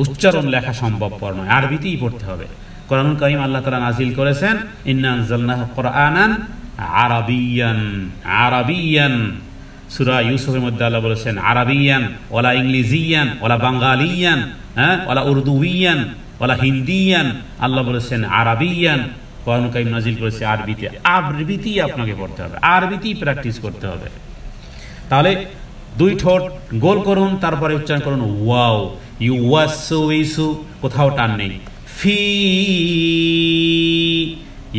উচ্চারণ লেখা সম্ভবপর নয়, আরবিতেই পড়তে হবে। কোরআনুল কারীম আল্লাহ তাআলা নাজিল করেছেন ইন্না আনজালনাহু কুরআনান আরাবিয়ান, আরাবিয়ান। সূরা ইউসুফের মধ্যে আল্লাহ বলেছেন আরাবিয়ান, ওয়ালা ইংলিজিয়ান, ওয়ালা বাঙ্গালিয়ান, হ্যাঁ, ওয়ালা উর্দুইয়ান, ওয়ালা হিন্দিয়ান। আল্লাহ বলেছেন আরাবিয়ান। কোরআনুল কারীম নাজিল করেছে আরবিতে। আরবিতেই আপনাকে পড়তে হবে, আরবিতেই প্র্যাকটিস করতে হবে। তাহলে দুই ঠোঁট গোল করুন, তারপরে উচ্চারণ করুন ওয়াও, ইউওয়াসউইসু, কোথাও টান নেই। ফি,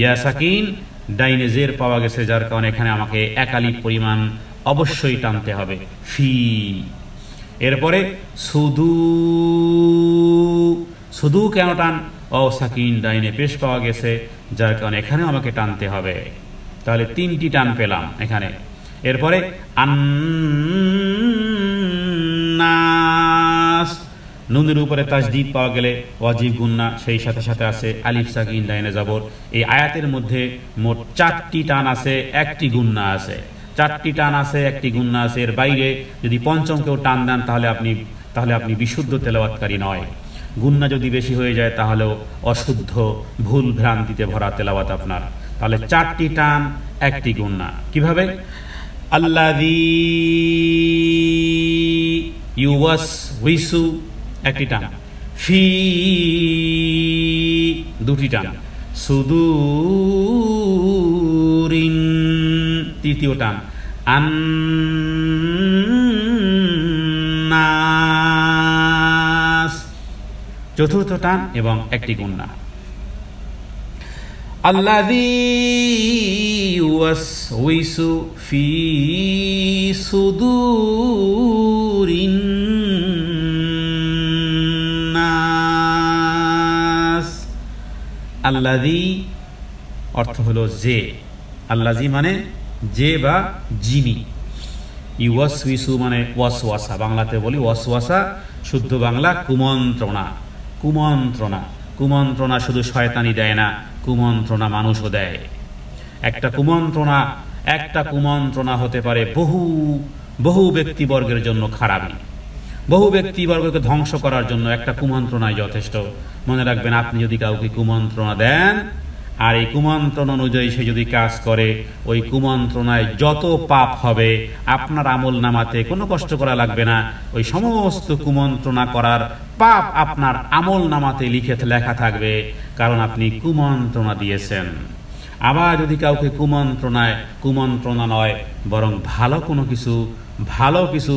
ইয়া সাকিন ডাইনে জের পাওয়া গেছে, যার কারণে এখানে আমাকে 1 আলিফ পরিমাণ অবশ্যই টানতে হবে ফি। এরপরে সুদু, সুদু কেন টান? সাকিন ডাইনে পেশ পাওয়া গেছে, যার কারণে এখানেও আমাকে টানতে হবে। তাহলে 3টি টান পেলাম এখানে। এরপরে আন্নাস, নুনের উপরে তাজদীদ পাওয়া গেলে ওয়াজিব গুন্না, সেই সাথে সাথে আছে আলিফ সাকিন ডাইনে জবর। এই আয়াতের মধ্যে মোট 4টি টান আছে, 1টি গুন্না আছে। 4টি টান আছে, 1টি গুন্না আছে। এর বাইরে যদি পঞ্চমকেও টান দেন তাহলে আপনি বিশুদ্ধ তেলাওয়াতকারী নয়। গুন্না যদি বেশি হয়ে যায় তাহলেও অশুদ্ধ, ভুল ভ্রান্তিতে ভরা তেলাওয়াত আপনার। তাহলে 4টি টান, 1টি গুন্না। কিভাবে? আল্লাযী ইউওয়াসউইসু 1টি টান, ফি 2টি টান, সুদুরিন 3য় টান, আন্নাস 4র্থ টান এবং 1টি গুন্না। আল্লাযী ইউওয়াসউইসু ফি সুদুরিন নাস। আল্লাযী অর্থ হলো যে, আল্লাযী মানে যে বা যিনি, ইউওয়াসউইসু মানে ওয়াসওয়াসা, বাংলাতে বলি ওয়াসওয়াসা, শুদ্ধ বাংলা কুমন্ত্রণা। কুমন্ত্রণা, কুমন্ত্রণা শুধু শয়তানি দেয় না, কুমন্ত্রণা মানুষও দেয়। একটা কুমন্ত্রণা হতে পারে বহু ব্যক্তিবর্গের জন্য খারাপই। বহু ব্যক্তিবর্গকে ধ্বংস করার জন্য একটা কুমন্ত্রণাই যথেষ্ট। মনে রাখবেন, আপনি যদি কাউকে কুমন্ত্রণা দেন আর এই কুমন্ত্রণ অনুযায়ী সে যদি কাজ করে, ওই কুমন্ত্রণায় যত পাপ হবে আপনার আমল নামাতে কোনো কষ্ট করা লাগবে না। ওই সমস্ত কুমন্ত্রণা করার পাপ আপনার আমল নামাতে লেখা থাকবে, কারণ আপনি কুমন্ত্রণা দিয়েছেন। আবার যদি কাউকে কুমন্ত্রণা নয়, বরং ভালো কিছু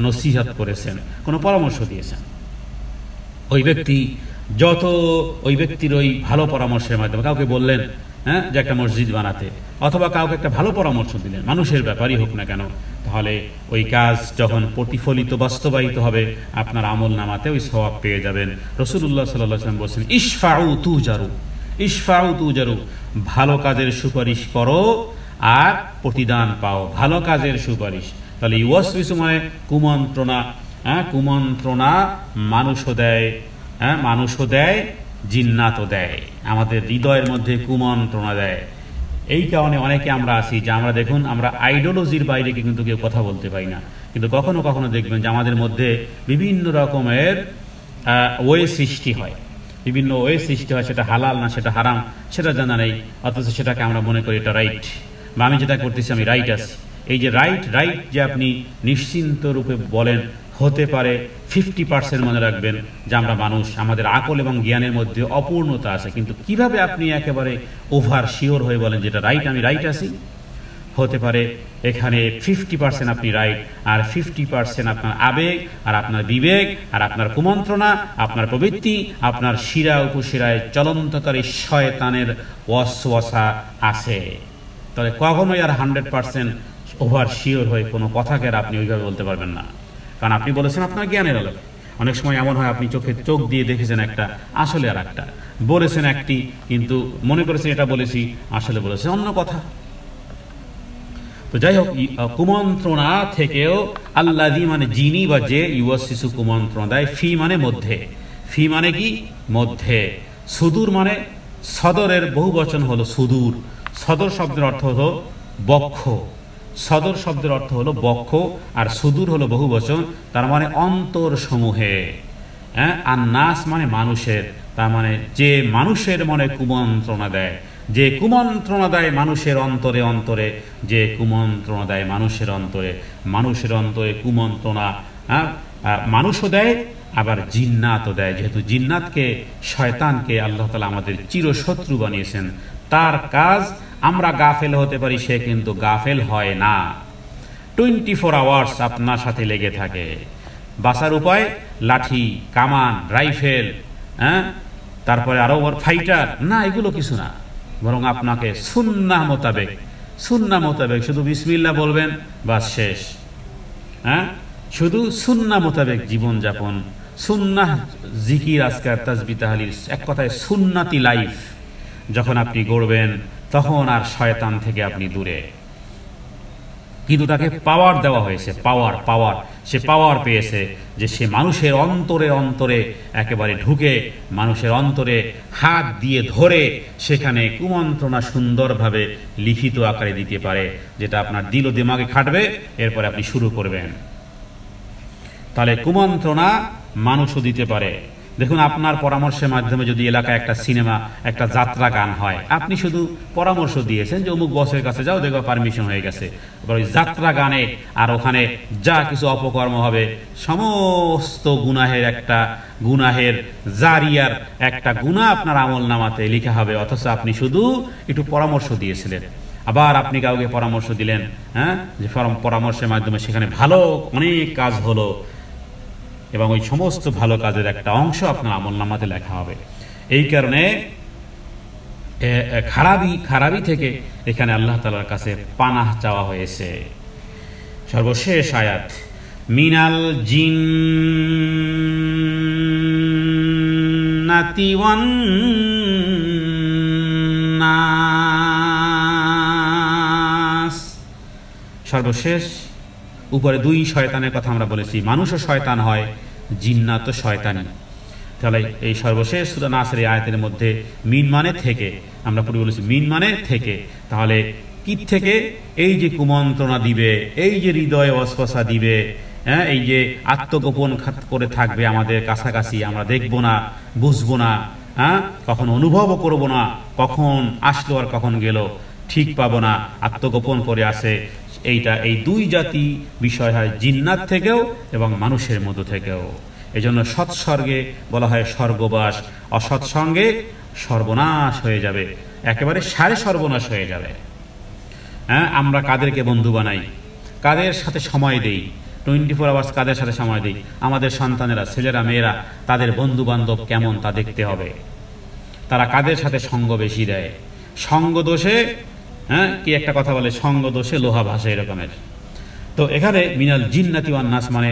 নসিহত করেছেন, কোনো পরামর্শ দিয়েছেন, ওই ব্যক্তির ওই ভালো পরামর্শের মাধ্যমে কাউকে বললেন যে একটা মসজিদ বানাতে, অথবা কাউকে একটা ভালো পরামর্শ দিলেন, মানুষের ব্যাপারই হোক না কেন, তাহলে ওই কাজ যখন প্রতিফলিত, বাস্তবায়িত হবে, আপনার আমল নামাতে ওই সওয়াব পেয়ে যাবেন। রাসূলুল্লাহ সাল্লাল্লাহু আলাইহি ওয়াসাল্লাম বলেছেন, ইশফাউ তুজারু, ভালো কাজের সুপারিশ করো আর প্রতিদান পাও। ভালো কাজের সুপারিশ। তাহলে ইউওয়াসউইসু মানে কুমন্ত্রণা মানুষও দেয়, জিন্নাতও দেয়। আমাদের হৃদয়ের মধ্যে কুমন্ত্রণা দেয়। এই কারণে অনেকে আমরা আছি যে আমরা আইডিওলজির বাইরে কিন্তু কেউ কথা বলতে পারি না, কিন্তু কখনো কখনো দেখবেন যে আমাদের মধ্যে বিভিন্ন রকমের ওয়ে সৃষ্টি হয়, সেটা হালাল না সেটা হারাম সেটা জানা নেই, অথচ সেটাকে আমরা মনে করি এটা রাইট, বা আমি যেটা করতেছি আমি রাইট আছি। এই যে রাইট যে আপনি নিশ্চিন্ত রূপে বলেন, হতে পারে 50% মনে রাখবেন যে আমরা মানুষ, আমাদের আকল এবং জ্ঞানের মধ্যে অপূর্ণতা আছে। কিন্তু কিভাবে আপনি একেবারে ওভার শিওর হয়ে বলেন যেটা রাইট, আমি রাইট আছি? হতে পারে এখানে 50% আপনি রাইট, আর 50% আপনার আবেগ, আর আপনার বিবেক, আর আপনার কুমন্ত্রণা, আপনার প্রবৃত্তি, আপনার শিরা উপশিরায় চলন্তকারী শয়তানের ওয়াসওয়াসা আছে। তাহলে কখনোই আর 100% ওভার শিওর হয়ে কোনো কথাকে আপনি ওইভাবে বলতে পারবেন না, কারণ আপনি বলেছেন আপনার জ্ঞানের আলোকে। অনেক সময় এমন হয়, আপনি চোখ দিয়ে দেখেছেন একটা, আসলে আর একটা বলেছেন, একটি কিন্তু মনে করেছেন এটা বলেছি, আসলে বলেছেন অন্য কথা। তো যাই হোক, কুমন্ত্রণা থেকেও আল্লাযী মানে যিনি বা যে, ইউওয়াসউইসু কুমন্ত্রণা দেয়, ফি মানে মধ্যে, ফি মানে কি? মধ্যে। সুদূর মানে সদরের বহু বচন হলো সুদূর। সদর শব্দের অর্থ হলো বক্ষ, সদর শব্দের অর্থ হলো বক্ষ, আর সুদূর হলো বহু বচন, তার মানে অন্তর সমূহে। আর নাস মানে মানুষের, তার মানে যে মানুষের মনে কুমন্ত্রণা দেয়, যে কুমন্ত্রণা দেয় মানুষের অন্তরে অন্তরে, যে কুমন্ত্রণা দেয় মানুষের অন্তরে কুমন্ত্রণা মানুষও দেয়, আবার জিন্নাতও দেয়। যেহেতু জিন্নাতকে, শয়তানকে আল্লাহ তাআলা আমাদের চিরশত্রু বানিয়েছেন, তার কাজ আমরা গাফেল হতে পারি, সে কিন্তু গাফেল হয় না। 24 আওয়ার্স আপনার সাথে লেগে থাকে। বাঁচার উপায় লাঠি, কামান, রাইফেল, তারপরে আরো ফাইটার না, এগুলো কিছু না, বরং আপনাকে সুন্নাহ সুন্নাহ মোতাবেক শুধু বিসমিল্লাহ বলবেন, বাস শেষ। হ্যাঁ, শুধু সুন্নাহ মোতাবেক জীবনযাপন, সুন্নাহ জিকির, আজকার, তাসবিহ, তাহলিল, এক কথায় সুন্নাতি লাইফ যখন আপনি গড়বেন, তখন আর শয়তান থেকে আপনি দূরে। কিন্তু তাকে পাওয়ার দেওয়া হয়েছে, পাওয়ার সে পাওয়ার পেয়েছে যে সে মানুষের অন্তরে অন্তরে একেবারে ঢুকে, মানুষের অন্তরে হাত দিয়ে ধরে সেখানে কুমন্ত্রণা সুন্দরভাবে লিখিত আকারে দিতে পারে, যেটা আপনার দিল ও দিমাগে খাটবে, এরপরে আপনি শুরু করবেন। তাহলে কুমন্ত্রণা মানুষও দিতে পারে। দেখুন, আপনার পরামর্শের মাধ্যমে যদি এলাকায় একটা সিনেমা, একটা যাত্রা গান হয়, আপনি শুধু পরামর্শ দিয়েছেন যে অমুক বসের কাছে যাও, দেখো পারমিশন হয়ে গেছে, এবার ওই যাত্রা গানে আর ওখানে যা কিছু অপকর্ম হবে, সমস্ত গুনাহের জারিয়ার একটা গুনাহ আপনার আমল নামাতে লেখা হবে, অথচ আপনি শুধু একটু পরামর্শ দিয়েছিলেন। আবার আপনি কাউকে পরামর্শ দিলেন, হ্যাঁ, যে পরামর্শের মাধ্যমে সেখানে ভালো অনেক কাজ হলো, এবং ওই সমস্ত ভালো কাজের একটা অংশ আপনার আমল নামাতে লেখা হবে। এই কারণে খারাপি থেকে এখানে আল্লাহ তাআলার কাছে পানাহ চাওয়া হয়েছে। সর্বশেষ আয়াত, মিনাল জিন্নাতি ওয়ান নাস। সর্বশেষ উপরে দুই শয়তানের কথা আমরা বলেছি, মানুষও শয়তান হয়, জিন্নাতও শয়তানি। তাহলে এই সর্বশেষ সূরা নাসের আয়াতের মধ্যে মিন মানে থেকে, আমরা পূর্বে বলেছি মিন মানে থেকে। তাহলে কি থেকে? এই যে কুমন্ত্রণা দিবে, এই যে হৃদয়ে ওয়াসওয়াসা দিবে, হ্যাঁ, এই যে আত্মগোপন করে থাকবে আমাদের কাছাকাছি, আমরা দেখব না, বুঝবো না, হ্যাঁ, কখন অনুভবও করবো না, কখন আসলো আর কখন গেল, ঠিক পাবো না, আত্মগোপন করে আসে। এই দুই জাতি বিষয় হয় জিন্নাত থেকেও এবং মানুষের মধ্য থেকেও। এই জন্য সৎসর্গে বলা হয় স্বর্গবাস, অসৎসঙ্গে সর্বনাশ হয়ে যাবে, একেবারে সাড়ে সর্বনাশ হয়ে যাবে। হ্যাঁ, আমরা কাদেরকে বন্ধু বানাই, কাদের সাথে সময় দেই, 24 আওয়ার্স কাদের সাথে সময় দিই, আমাদের সন্তানেরা, ছেলেরা, মেয়েরা, তাদের বন্ধু বান্ধব কেমন তা দেখতে হবে। তারা কাদের সাথে সঙ্গ বেশি দেয়, সঙ্গ দোষে, হ্যাঁ, কি একটা কথা বলে, সঙ্গ দোষে লোহা ভাসে, এরকমের। তো এখানে মিনাল জিন্নাতি ওয়ান নাস মানে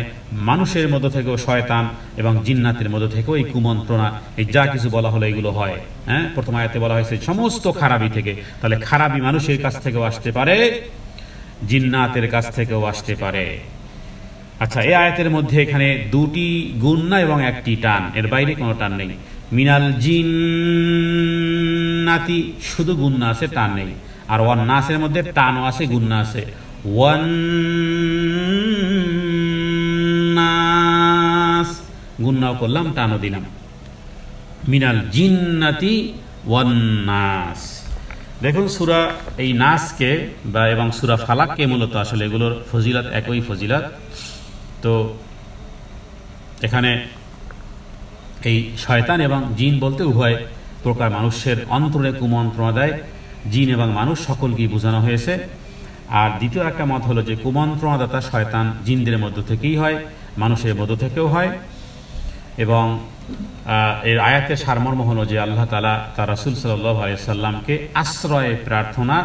মানুষের মধ্য থেকেও শয়তান এবং জিন্নাতের মধ্য থেকেও এই কুমন্ত্রণা, এই যা কিছু বলা হলো এগুলো হয়। হ্যাঁ, প্রথম আয়াতে বলা হয়েছে সমস্ত খারাপি থেকে। তাহলে খারাপি মানুষের কাছ থেকেও আসতে পারে, জিন্নাতের কাছ থেকেও আসতে পারে। আচ্ছা, এই আয়াতের মধ্যে এখানে দুটি গুন্না এবং একটি টান, এর বাইরে কোনো টান নেই। মিনাল জিন্নাতি শুধু গুন্না আছে, টান নেই। আর ওয়ান নাসের মধ্যে টানও আছে, গুন্না আছে। ওয়ান নাস, গুন্নাও করলাম, টানও দিলাম। মিনাল জিন্নাতি ওয়ান নাস। দেখুন, সূরা এই নাসকে বা এবং সূরা ফালাককে মূলত আসলে এগুলোর ফজিলত একই ফজিলত। তো এখানে এই শয়তান এবং জিন বলতে উভয় প্রকার মানুষের অন্তরে কুমন্ত্রণা দেয়, জিন এবং মানুষ সকলকেই বোঝানো হয়েছে। আর দ্বিতীয় একটা মত হলো যে কুমন্ত্রণাদাতা শয়তান জিনদের মধ্য থেকেই হয়, মানুষের মধ্য থেকেও হয়। এবং এর আয়াতের সারমর্ম হলো যে আল্লাহ তাআলা তার রাসূল সাল্লাল্লাহু আলাইহি সাল্লামকে আশ্রয় প্রার্থনা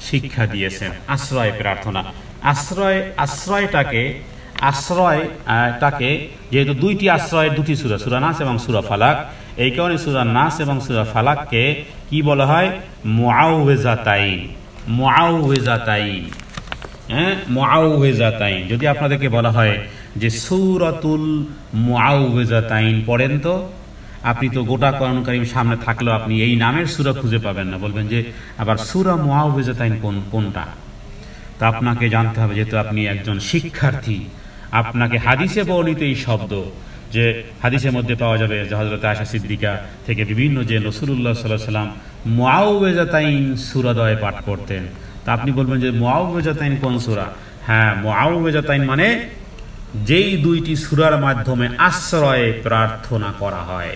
শিক্ষা দিয়েছেন। আশ্রয় প্রার্থনা, আশ্রয়টাকে যেহেতু দুইটি আশ্রয়ের দুটি সূরা, সূরা নাস এবং সূরা ফালাক, এই কারণে সূরা নাস এবং সূরা ফালাককে কি বলা হয়? মুআউযিজাতাইন। হ্যাঁ, মুআউযিজাতাইন। যদি আপনাদেরকে বলা হয় যে সূরাতুল মুআউযিজাতাইন পড়েন, তো আপনি তো গোটা কোরআন কারীম সামনে থাকলেও আপনি এই নামের সূরা খুঁজে পাবেন না, বলবেন যে আবার সূরা মুআউযিজাতাইন কোনটা। তা আপনাকে জানতে হবে, যেহেতু আপনি একজন শিক্ষার্থী, আপনাকে হাদিসে বর্ণিত এই শব্দ, যে হাদিসের মধ্যে পাওয়া যাবে যে হযরত আয়েশা সিদ্দিকা থেকে বিভিন্ন, যে রাসূলুল্লাহ সাল্লাল্লাহু আলাইহি ওয়াসাল্লাম মুআউযিজাতাইন সূরা দ্বয় পাঠ করতেন। তা আপনি বলবেন যে মুআউযিজাতাইন কোন সূরা? হ্যাঁ, মুআউযিজাতাইন মানে যেই দুইটি সূরার মাধ্যমে আশ্রয় প্রার্থনা করা হয়।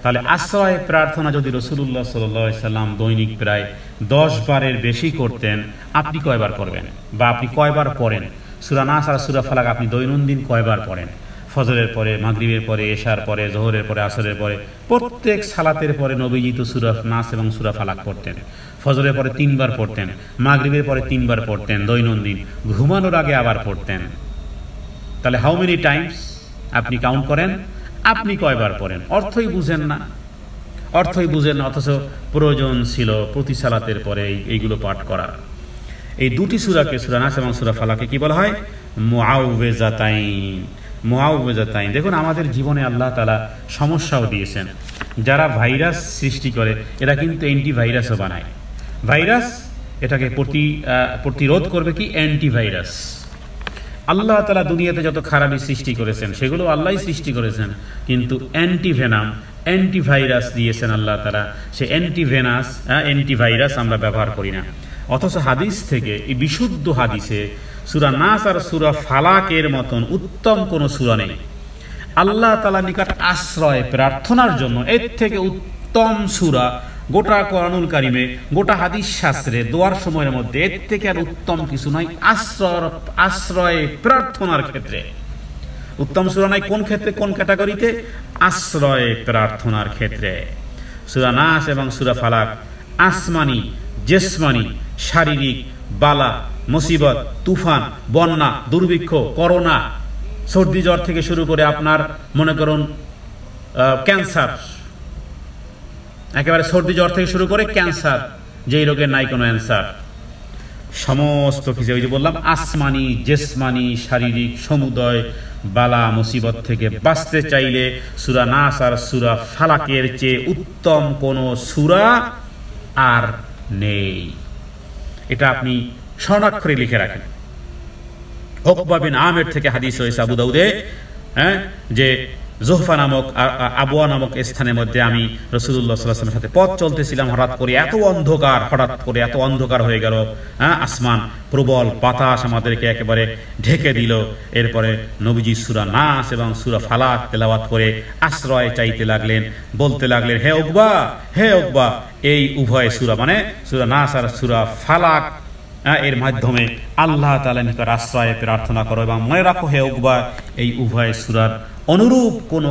তাহলে আশ্রয় প্রার্থনা যদি রাসূলুল্লাহ সাল্লাল্লাহু আলাইহি ওয়াসাল্লাম দৈনিক প্রায় 10 বারের বেশি করতেন, আপনি কয়বার করবেন বা আপনি কয়বার পড়েন? সূরা নাস আর সূরা ফালাক আপনি দৈনন্দিন কয়বার পড়েন? ফজরের পরে, মাগরিবের পরে, এশার পরে, যোহরের পরে, আসরের পরে, প্রত্যেক সালাতের পরে নবীজি তো সূরা নাস এবং সূরা ফালাক পড়তেন। ফজরের পরে 3 বার পড়তেন, মাগরিবের পরে 3 বার পড়তেন দৈনন্দিন, ঘুমানোর আগে আবার পড়তেন। তাহলে হাউ মেনি টাইমস আপনি কাউন্ট করেন, আপনি কয়বার পড়েন? অর্থই বুঝেন না, অথচ প্রয়োজন ছিল প্রতি সালাতের পরে এইগুলো পাঠ করা। এই দুটি সূরাকে, সূরা নাস এবং সূরা ফালাকে কি বলা হয়? মুআউযযাতাইন। দেখুন আমাদের জীবনে আল্লাহ তাআলা সমস্যাও দিয়েছেন। যারা ভাইরাস সৃষ্টি করে এরা কিন্তু অ্যান্টিভাইরাসও বানায়। ভাইরাস এটাকে প্রতিরোধ করবে কি? অ্যান্টিভাইরাস। আল্লাহ তাআলা দুনিয়াতে যত খারাপই সৃষ্টি করেছেন সেগুলো আল্লাহই সৃষ্টি করেছেন, কিন্তু অ্যান্টিভেনাম, অ্যান্টিভাইরাস দিয়েছেন আল্লাহ তাআলা। সে অ্যান্টিভাইরাস আমরা ব্যবহার করি না। অথচ হাদিস থেকে, এই বিশুদ্ধ হাদিসে সূরা নাস আর সূরা ফালাকের মতন উত্তম কোনো সূরা নেই। আল্লাহ তাআলার নিকট আশ্রয় প্রার্থনার জন্য এর থেকে উত্তম সূরা গোটা কোরআনুল কারিমে, গোটা হাদিস শাস্ত্রে, দোয়ার সময়ের মধ্যে এর থেকে আর উত্তম কিছু নয়। আশ্রয় প্রার্থনার ক্ষেত্রে উত্তম সূরা নাই। কোন ক্ষেত্রে, কোন ক্যাটাগরিতে? আশ্রয় প্রার্থনার ক্ষেত্রে। সূরা নাস এবং সূরা ফালাক আসমানি, জেসমানি, শারীরিক বালা, মুসিবত, তুফান, বন্যা, দুর্ভিক্ষ, করোনা, সর্দি জ্বর থেকে শুরু করে আপনার মনে করুন ক্যান্সার, একেবারে সর্দি জ্বর থেকে শুরু করে ক্যান্সার, যেই রোগের নাই কোনো অ্যান্সার, সমস্ত কিছু ওই যে বললাম আসমানি, জেসমানি, শারীরিক সমুদয় বালা মুসিবত থেকে বাঁচতে চাইলে সূরা নাস আর সূরা ফালাকের চেয়ে উত্তম কোনো সূরা আর নেই। এটা আপনি স্বর্ণাক্ষরে লিখে রাখেন। উকবা বিন আমির থেকে হাদিস হয়েছে আবু দাউদে, যে জোহফা নামক, আবওয়া নামক স্থানের মধ্যে আমি রাসূলুল্লাহ সাল্লাল্লাহু আলাইহি ওয়াসাল্লামের সাথে পথ চলতেছিলাম। হঠাৎ করে এত অন্ধকার হয়ে গেল। আসমান, প্রবল বাতাস আমাদেরকে একেবারে ঢেকে দিল। এরপরে নবীজি সূরা নাস এবং সূরা ফালাক তেলাওয়াত করে আশ্রয় চাইতে লাগলেন, বলতে লাগলেন, হে উকবা, এই উভয় সূরা মানে সূরা নাস আর সূরা ফালাক এর মাধ্যমে আল্লাহ তাআলার নিকট আশ্রয় প্রার্থনা করো এবং মনে রাখো হে উকবা, এই উভয় সূরার অনুরূপ কোনো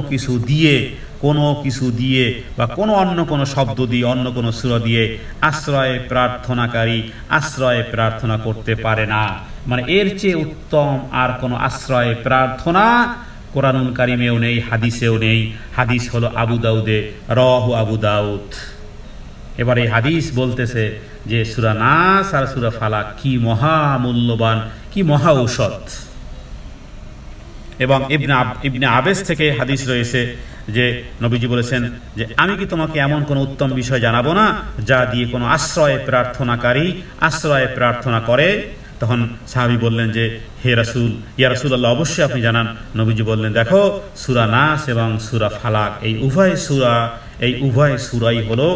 কিছু দিয়ে বা অন্য কোনো শব্দ দিয়ে, অন্য কোনো সূরা দিয়ে আশ্রয় প্রার্থনাকারী আশ্রয় প্রার্থনা করতে পারে না। মানে এর চেয়ে উত্তম আর কোনো আশ্রয় প্রার্থনা কোরআনুল কারিমেও নেই, হাদিসেও নেই। হাদিস হলো আবু দাউদে, রাওয়াহু আবু দাউদ। এবার এই হাদিস বলতেছে যে সূরা নাস আর সূরা ফালাক কি মহা মূল্যবান, কি মহা ঔষধ। এবং ইবনে আবেস থেকে হাদিস রয়েছে যে নবীজি বলেছেন যে আমি কি তোমাকে এমন কোন উত্তম বিষয় জানাবো না যা দিয়ে কোনো আশ্রয় প্রার্থনাকারী আশ্রয় প্রার্থনা করে? তখন সাহাবী বললেন যে হে রাসূল, ইয়া রাসূলুল্লাহ, অবশ্যই আপনি জানান। নবীজি বললেন, দেখো সূরা নাস এবং সূরা ফালাক এই উভয় সূরাই হলো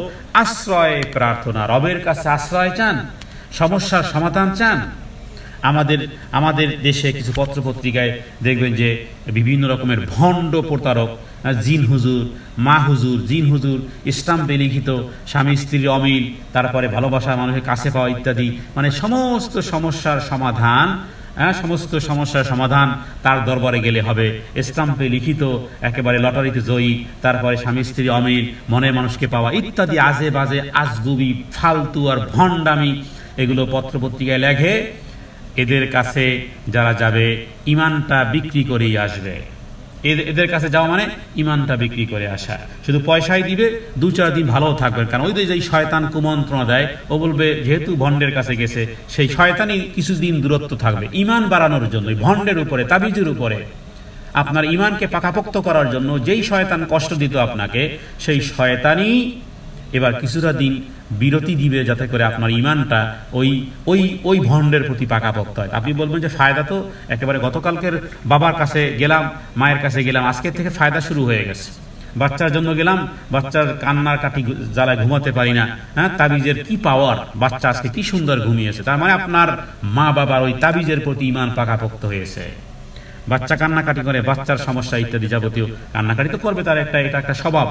আশ্রয় প্রার্থনা। রবের কাছে আশ্রয় চান, সমস্যার সমাধান চান। আমাদের দেশে কিছু পত্রপত্রিকায় দেখবেন যে বিভিন্ন রকমের ভণ্ড প্রতারক, জিন হুজুর, মা হুজুর, জিন হুজুর, স্টাম্পে লিখিত স্বামী স্ত্রীর অমিল, তারপরে ভালোবাসা মানুষের কাছে পাওয়া ইত্যাদি, মানে সমস্ত সমস্যার সমাধান তার দরবারে গেলে হবে। স্টাম্পে লিখিত একেবারে লটারিতে জয়ী, তারপরে স্বামী স্ত্রী অমিল, মনের মানুষকে পাওয়া ইত্যাদি আজে বাজে আজগুবি ফালতু আর ভণ্ডামি এগুলো পত্রপত্রিকায় লেখে। এদের কাছে যারা যাবে ইমানটা বিক্রি করেই আসবে। এদের কাছে যাওয়া মানে ইমানটা বিক্রি করে আসা। শুধু পয়সাই দিবে, 2-4 দিন ভালো থাকবে, কারণ ওই যে শয়তান কুমন্ত্রণা দেয়, ও বলবে যেহেতু ভণ্ডের কাছে গেছে, সেই শয়তানই কিছুদিন দূরত্ব থাকবে। ইমান বাড়ানোর জন্য ভণ্ডের উপরে, তাবিজের উপরে আপনার ইমানকে পাকাপোক্ত করার জন্য যেই শয়তান কষ্ট দিত আপনাকে, সেই শয়তানই এবার কিছুটা দিন বিরতি দিবে, যাতে করে আপনার ইমানটা ওই ভণ্ডের প্রতি পাকাপোক্ত হয়। আপনি বলবেন যে ফায়দা তো একেবারে গতকালকের বাবার কাছে গেলাম, মায়ের কাছে গেলাম, আজকের থেকে ফায়দা শুরু হয়ে গেছে। বাচ্চার জন্য গেলাম, বাচ্চার কান্নার কাটি জ্বালায় ঘুমাতে পারি না, তাবিজের কি পাওয়ার, বাচ্চা আজকে কি সুন্দর ঘুমিয়েছে, তার মানে আপনার মা বাবার ওই তাবিজের প্রতি ইমান পাকাপোক্ত হয়েছে। বাচ্চা কান্নাকাটি করে, বাচ্চার সমস্যা ইত্যাদি যাবতীয় কান্নাকাটি তো করবে, তার এটা একটা স্বভাব।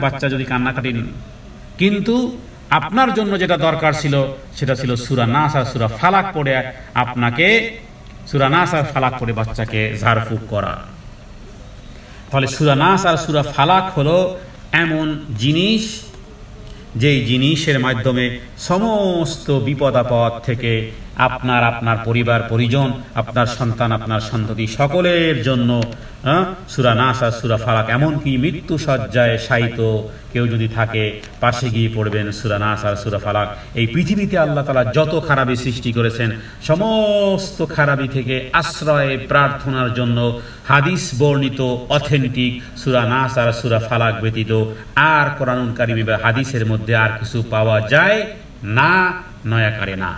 বাচ্চা যদি কান্নাকাটি, কিন্তু আপনার জন্য যেটা দরকার ছিল সেটা ছিল সূরা নাস আর সূরা ফালাক পড়ে আপনাকে সূরা নাস আর ফালাক পড়ে বাচ্চাকে ঝাড়ফুঁক করা। তাহলে সূরা নাস আর সূরা ফালাক হলো এমন জিনিস যেই জিনিসের মাধ্যমে সমস্ত বিপদ আপদ থেকে আপনার আপনার পরিবার পরিজন, আপনার সন্তান, আপনার সন্ততি সকলের জন্য সূরা নাস আর সূরা ফালাক, এমনকি মৃত্যু শয্যায় শায়িত কেউ যদি থাকে পাশে গিয়ে পড়বেন সূরা নাস আর সূরা ফালাক। এই পৃথিবীতে আল্লাহ তাআলা যত খারাপি সৃষ্টি করেছেন সমস্ত খারাপি থেকে আশ্রয় প্রার্থনার জন্য হাদিস বর্ণিত অথেন্টিক সূরা নাস আর সূরা ফালাক ব্যতীত আর কোরআনুল কারীম বা হাদিসের মধ্যে আর কিছু পাওয়া যায় না, নয়াকারে না।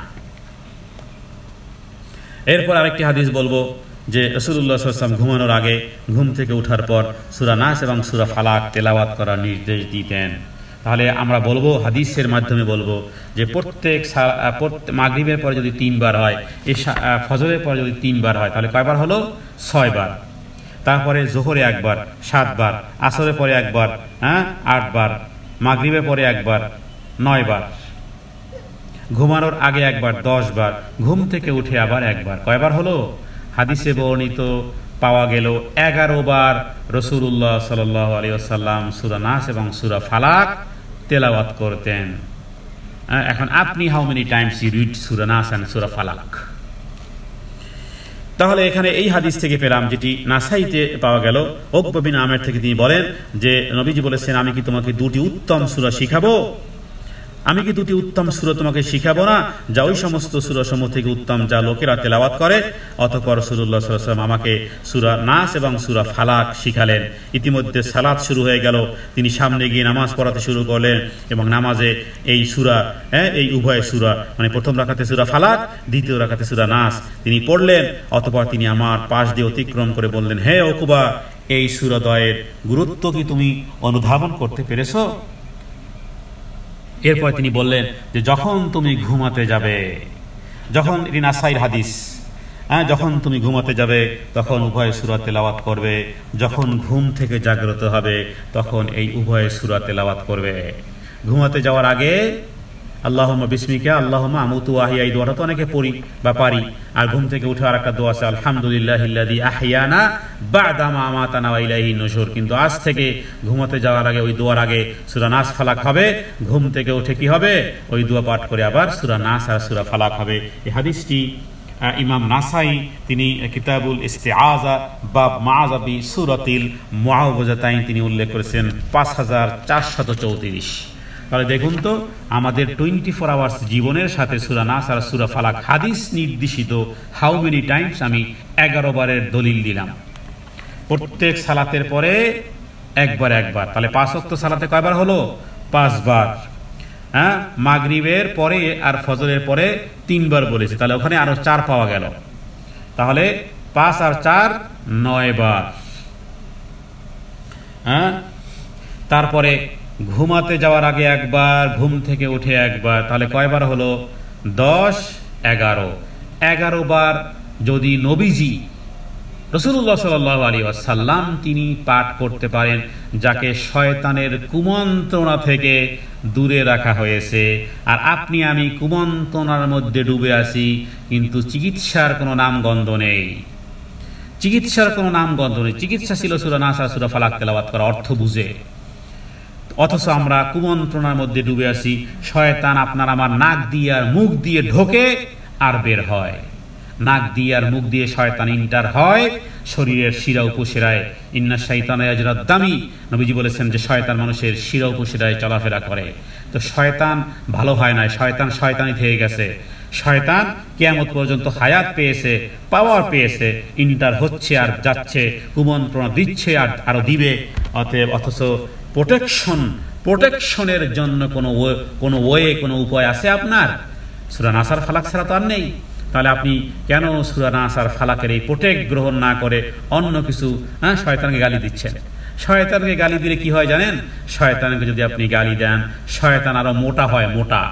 এরপর আরেকটি হাদিস বলবো যে রাসূলুল্লাহ সাল্লাল্লাহু আলাইহি ওয়াসাল্লাম ঘুমানোর আগে ঘুম থেকে ওঠার পর সূরা নাস এবং সূরা ফালাক তেলাওয়াত করার নির্দেশ দিতেন। তাহলে আমরা বলবো, হাদিসের মাধ্যমে বলবো যে প্রত্যেক মাগরিবের পরে যদি 3 বার হয়, ফজরের পরে যদি 3 বার হয়, তাহলে কয়বার হলো? 6 বার। তারপরে জোহরে 1 বার 7 বার, আসরের পরে 1 বার 8 বার, মাগরিবের পরে 1 বার 9 বার, ঘুমানোর আগে 1 বার 10 বার, ঘুম থেকে উঠে আবার 1 বার। কয়বার হলো? হাদিসে বর্ণিত পাওয়া গেল 11 বার রাসূলুল্লাহ সাল্লাল্লাহু আলাইহি ওয়াসাল্লাম সূরা নাস এবং সূরা ফালাক তেলাওয়াত করতেন। এখন আপনি how many times you read সূরা নাস এন্ড সূরা ফালাক? তাহলে এখানে এই হাদিস থেকে পেলাম, যেটি নাসাইতে পাওয়া গেল, উকবা বিন আমের থেকে, তিনি বলেন যে নবীজি বলেছেন, আমি কি তোমাকে 2টি উত্তম সূরা শিখাবো? আমি কি 2টি উত্তম সূরা তোমাকে শিখাবো না, যা ওই সমস্ত সূরা সমূহ থেকে উত্তম যা লোকেরা তেলাওয়াত করে? অতঃপর রাসূলুল্লাহ সাল্লাল্লাহু আলাইহি ওয়াসাল্লাম আমাকে সূরা নাস এবং সূরা ফালাক শিখালেন। ইতিমধ্যে সালাত শুরু হয়ে গেল, তিনি সামনে গিয়ে নামাজ পড়াতে শুরু করলেন এবং নামাজে এই সূরা, এই উভয় সূরা, মানে প্রথম রাকাতে সূরা ফালাক, দ্বিতীয় রাকাতে সূরা নাস তিনি পড়লেন। অতঃপর তিনি আমার পাশ দিয়ে অতিক্রম করে বললেন, হে উকবা, এই সূরাদ্বয়ের গুরুত্ব কি তুমি অনুধাবন করতে পেরেছো? এরপর তিনি বললেন যে যখন তুমি ঘুমাতে যাবে, যখন এটি নাসাইর হাদিস, যখন তুমি ঘুমাতে যাবে তখন উভয় সূরা তেলাওয়াত করবে, যখন ঘুম থেকে জাগ্রত হবে তখন এই উভয় সূরা তেলাওয়াত করবে। ঘুমাতে যাওয়ার আগে আল্লাহুম্মা বিসমিকা আল্লাহুম্মা আমুতু ওয়া আহইয়া, এই দোয়াটা তো অনেকে পড়ি বা পারি। আর ঘুম থেকে উঠে আর একটা দোয়া আছে, আলহামদুলিল্লাহিল্লাযী আহইয়ানা বা'দা মা আমাতানা ওয়া ইলাইহিন নুশুর। কিন্তু আজ থেকে ঘুমাতে যাওয়ার আগে ওই দোয়ার আগে সূরা নাস ফালাক হবে, ঘুম থেকে উঠে কি হবে? ওই দোয়া পাঠ করে আবার সূরা নাস আর সূরা ফালাক হবে। এই হাদিসটি ইমাম নাসাই তিনি কিতাবুল ইস্তিআযা বাব মা'যাবি সূরাতিল মুআউযাতাইন তিনি উল্লেখ করেছেন 5434। তাহলে দেখুন তো, আমাদের 24 আওয়ার্স জীবনের সাথে সূরা নাস আর সূরা ফালাক হাদিস নির্দেশিত হাউ মেনি টাইমস আমি 11 বারের দলিল দিলাম। প্রত্যেক সালাতের পরে 1 বার 1 বার, তাহলে 5 ওয়াক্ত সালাতে কয়বার হলো? 5 বার। মাগরিবের পরে আর ফজরের পরে 3 বার বলেছে, তাহলে ওখানে আরো 4 পাওয়া গেল, তাহলে 5 আর 4 9 বার। তারপরে ঘুমাতে যাওয়ার আগে 1 বার, ঘুম থেকে উঠে 1 বার, তাহলে কয়বার হলো? 10 11 বার যদি নবীজি রাসূলুল্লাহ সাল্লাল্লাহু আলাইহি ওয়াসাল্লাম তিনি পাঠ করতে পারেন, যাকে শয়তানের কুমন্ত্রণা থেকে দূরে রাখা হয়েছে। আর আপনি আমি কুমন্ত্রণার মধ্যে ডুবে আছি, কিন্তু চিকিৎসার কোনো নামগন্ধ নেই, চিকিৎসার কোনো নামগন্ধ নেই। চিকিৎসা ছিল সূরা নাস আর সূরা ফালাক তেলাওয়াত করা অর্থ বুঝে, অথচ আমরা কুমন্ত্রণার মধ্যে ডুবে আছি। শয়তান আপনার আমার নাক দিয়ে আর মুখ দিয়ে ঢোকে আর বের হয়, নাক দিয়ে আর মুখ দিয়ে শয়তান ইন্টার হয় শরীরের শিরা উপশিরায়। ইন্না শাইতানা ইয়াজরা দামি, নবীজি বলেছেন যে শয়তান মানুষের শিরা উপশিরায় চলাফেরা করে। তো শয়তান ভালো হয় না, শয়তান শয়তানি থেকে গেছে। শয়তান কিয়ামত পর্যন্ত হায়াত পেয়েছে, পাওয়ার পেয়েছে, ইন্টার হচ্ছে আর যাচ্ছে, কুমন্ত্রণা দিচ্ছে আর আরো দিবে। অথচ প্রোটেকশনের জন্য কোনো উপায় আছে আপনার? সূরা নাস আর ফালাক ছাড়া তো আর নেই। তাহলে আপনি কেন সূরা নাস আর ফালাকের এই প্রোটেক্ট গ্রহণ না করে অন্য কিছু শয়তানকে গালি দিচ্ছেন? শয়তানকে গালি দিলে কি হয় জানেন? শয়তানকে যদি আপনি গালি দেন, শয়তান আরো মোটা হয়, মোটা।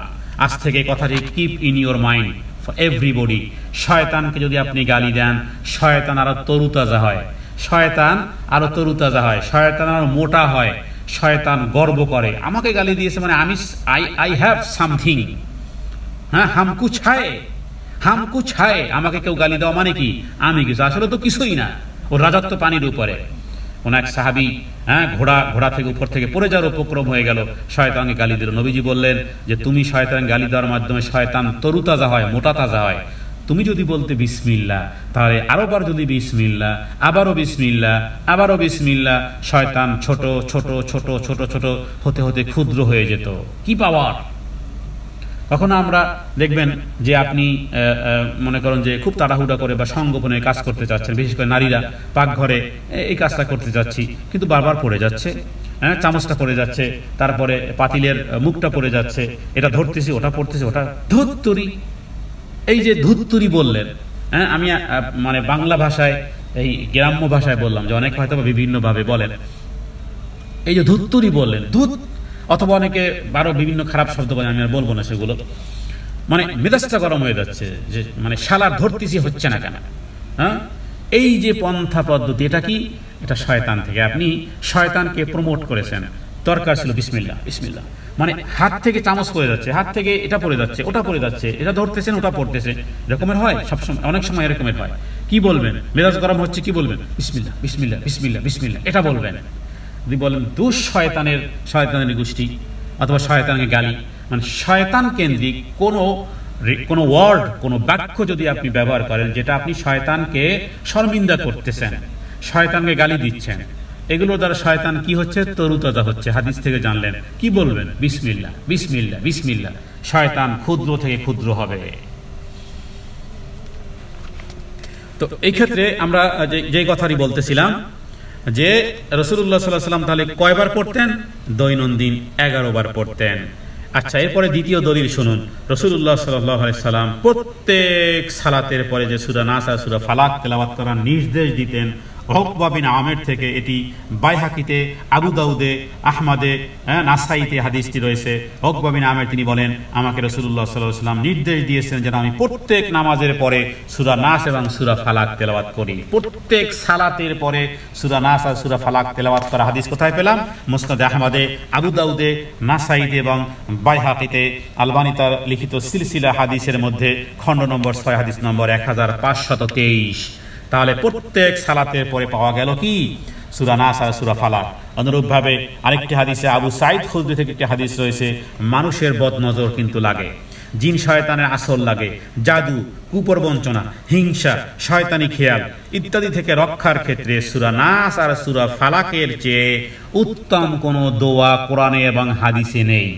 আজ থেকে কথাটি keep in your mind for everybody. শয়তানকে যদি আপনি গালি দেন, শয়তান আরো তরুতাজা হয়, শয়তান আরো তরুতাজা হয়, শয়তান আরো মোটা হয়। শয়তান গর্ব করে, আমাকে গালি দিয়েছে মানে আই হ্যাভ সামথিং, হাম কুছ হায়। আমাকে কেউ গালি দেওয়া মানে কি? আমি কিছু, আসলে তো কিছুই না। ও রাজত্ব পানির উপরে। কোন এক সাহাবী ঘোড়া থেকে উপর থেকে পড়ে যাওয়ার উপক্রম হয়ে গেল, শয়তানকে গালি দিল। নবীজি বললেন যে তুমি শয়তান গালি দেওয়ার মাধ্যমে শয়তান তরুতাজা হয়, মোটা তাজা হয়। তুমি যদি বলতে বিসমিল্লাহ, তাহলে আরোবার যদি বিসমিল্লাহ, আবারও বিসমিল্লাহ, আবারও বিসমিল্লাহ, শয়তান ছোট ছোট ছোট ছোট ছোট হতে হতে ক্ষুদ্র হয়ে যেত। কি পাওয়ার! কখনো আমরা দেখবেন যে আপনি মনে করেন যে খুব তাড়াহুড়া করে বা সংগোপনে কাজ করতে চাচ্ছেন, বিশেষ করে নারীরা পাকঘরে এই কাজটা করতে যাচ্ছি, কিন্তু বারবার পড়ে যাচ্ছে, চামচটা পড়ে যাচ্ছে, তারপরে পাতিলের মুখটা পড়ে যাচ্ছে, এটা ধরতেছি, ওটা পড়তেছি, ওটা ধুত্তুরি। এই যে ধুত্তুরি বললেন, আমি মানে বাংলা ভাষায়, এই গ্রাম্য ভাষায় বললাম, যে অনেকে হয়তো বিভিন্নভাবে বলেন। এই যে ধুত্তুরি বললেন, ধুত, অথবা অনেকে আরো বিভিন্ন খারাপ শব্দ বলে, আমি আর বলবো না সেগুলো। মানে মেজাজটা গরম হয়ে যাচ্ছে, যে মানে শালার ধরতেছি হচ্ছে না কেন? এই যে পন্থা পদ্ধতি, এটা কি? এটা শয়তান থেকে আপনি শয়তানকে প্রমোট করেছেন। দরকার ছিল বিসমিল্লাহ বিসমিল্লাহ, মানে হাত থেকে চামচ পড়ে যাচ্ছে, হাত থেকে এটা পড়ে যাচ্ছে, ওটা পড়ে যাচ্ছে, এটা ধরতেছেন, ওটা পড়তেছে, এরকমের হয় সবসময়, অনেক সময় এরকমের হয়। কি বলবেন? মেজাজ গরম হচ্ছে, কি বলবেন? বিসমিল্লাহ বিসমিল্লাহ বিসমিল্লাহ বিসমিল্লাহ, এটা বলবেন। যদি বলেন শয়তানের গোষ্ঠী অথবা শয়তানকে গালি, মানে শয়তান কেন্দ্রিক কোনো ওয়ার্ড, কোনো বাক্য যদি আপনি ব্যবহার করেন যেটা আপনি শয়তানকে শর্মিন্দা করতেছেন, শয়তানকে গালি দিচ্ছেন, এগুলোর দ্বারা শয়তান কি হচ্ছে? তরুতাজা হচ্ছে। হাদিস থেকে জানলেন, কি বলবেন? বিসমিল্লাহ বিসমিল্লাহ বিসমিল্লাহ। শয়তান ক্ষুদ্র থেকে ক্ষুদ্র হবে। তো এই ক্ষেত্রে আমরা যে কথাটি বলতেছিলাম, যে রাসূলুল্লাহ সাল্লাল্লাহু আলাইহি ওয়াসাল্লাম তাহলে কয়বার পড়তেন? দৈনন্দিন 11 বার পড়তেন। আচ্ছা, এরপরে দ্বিতীয় দলিল শুনুন। রাসূলুল্লাহ সাল্লাল্লাহু আলাইহি ওয়াসাল্লাম প্রত্যেক সালাতের পরে যে সূরা নাস আর সূরা ফালাক তেলাওয়াত করার নির্দেশ দিতেন। উকবা বিন আমের থেকে, এটি বাইহাকিতে, আবু দাউদে, আহমদে, নাসাইতে হাদিসটি রয়েছে। উকবা বিন আমের তিনি বলেন, আমাকে রাসূলুল্লাহ সাল্লাল্লাহু আলাইহি ওয়াসাল্লাম নির্দেশ দিয়েছেন যেন আমি প্রত্যেক নামাজের পরে সূরা নাস এবং সূরা ফালাক তেলাওয়াত করি। প্রত্যেক সালাতের পরে সূরা নাস আর সূরা ফালাক তেলাওয়াত করা হাদিস কোথায় পেলাম? মুসনাদে আহমদে, আবু দাউদে, নাসাইতে এবং বাইহাকিতে। আলবানী তার লিখিত সিলসিলা হাদিসের মধ্যে খণ্ড নম্বর 6, হাদিস নম্বর 1523। তাহলে প্রত্যেক সালাতের পরে পাওয়া গেল কি? সূরা নাস আর সূরা ফালাক। অনুরূপভাবে আরেকটি হাদিসে আবু সাঈদ খুদরি থেকে একটি হাদিস রয়েছে, মানুষের বদনজর কিন্তু লাগে, জিন শয়তানের আসর লাগে, জাদু, কুপ্রবঞ্চনা, হিংসা, শয়তানি খেয়াল ইত্যাদি থেকে রক্ষার ক্ষেত্রে সূরা নাস আর সূরা ফালাকের চেয়ে উত্তম কোনো দোয়া কোরআনে এবং হাদিসে নেই।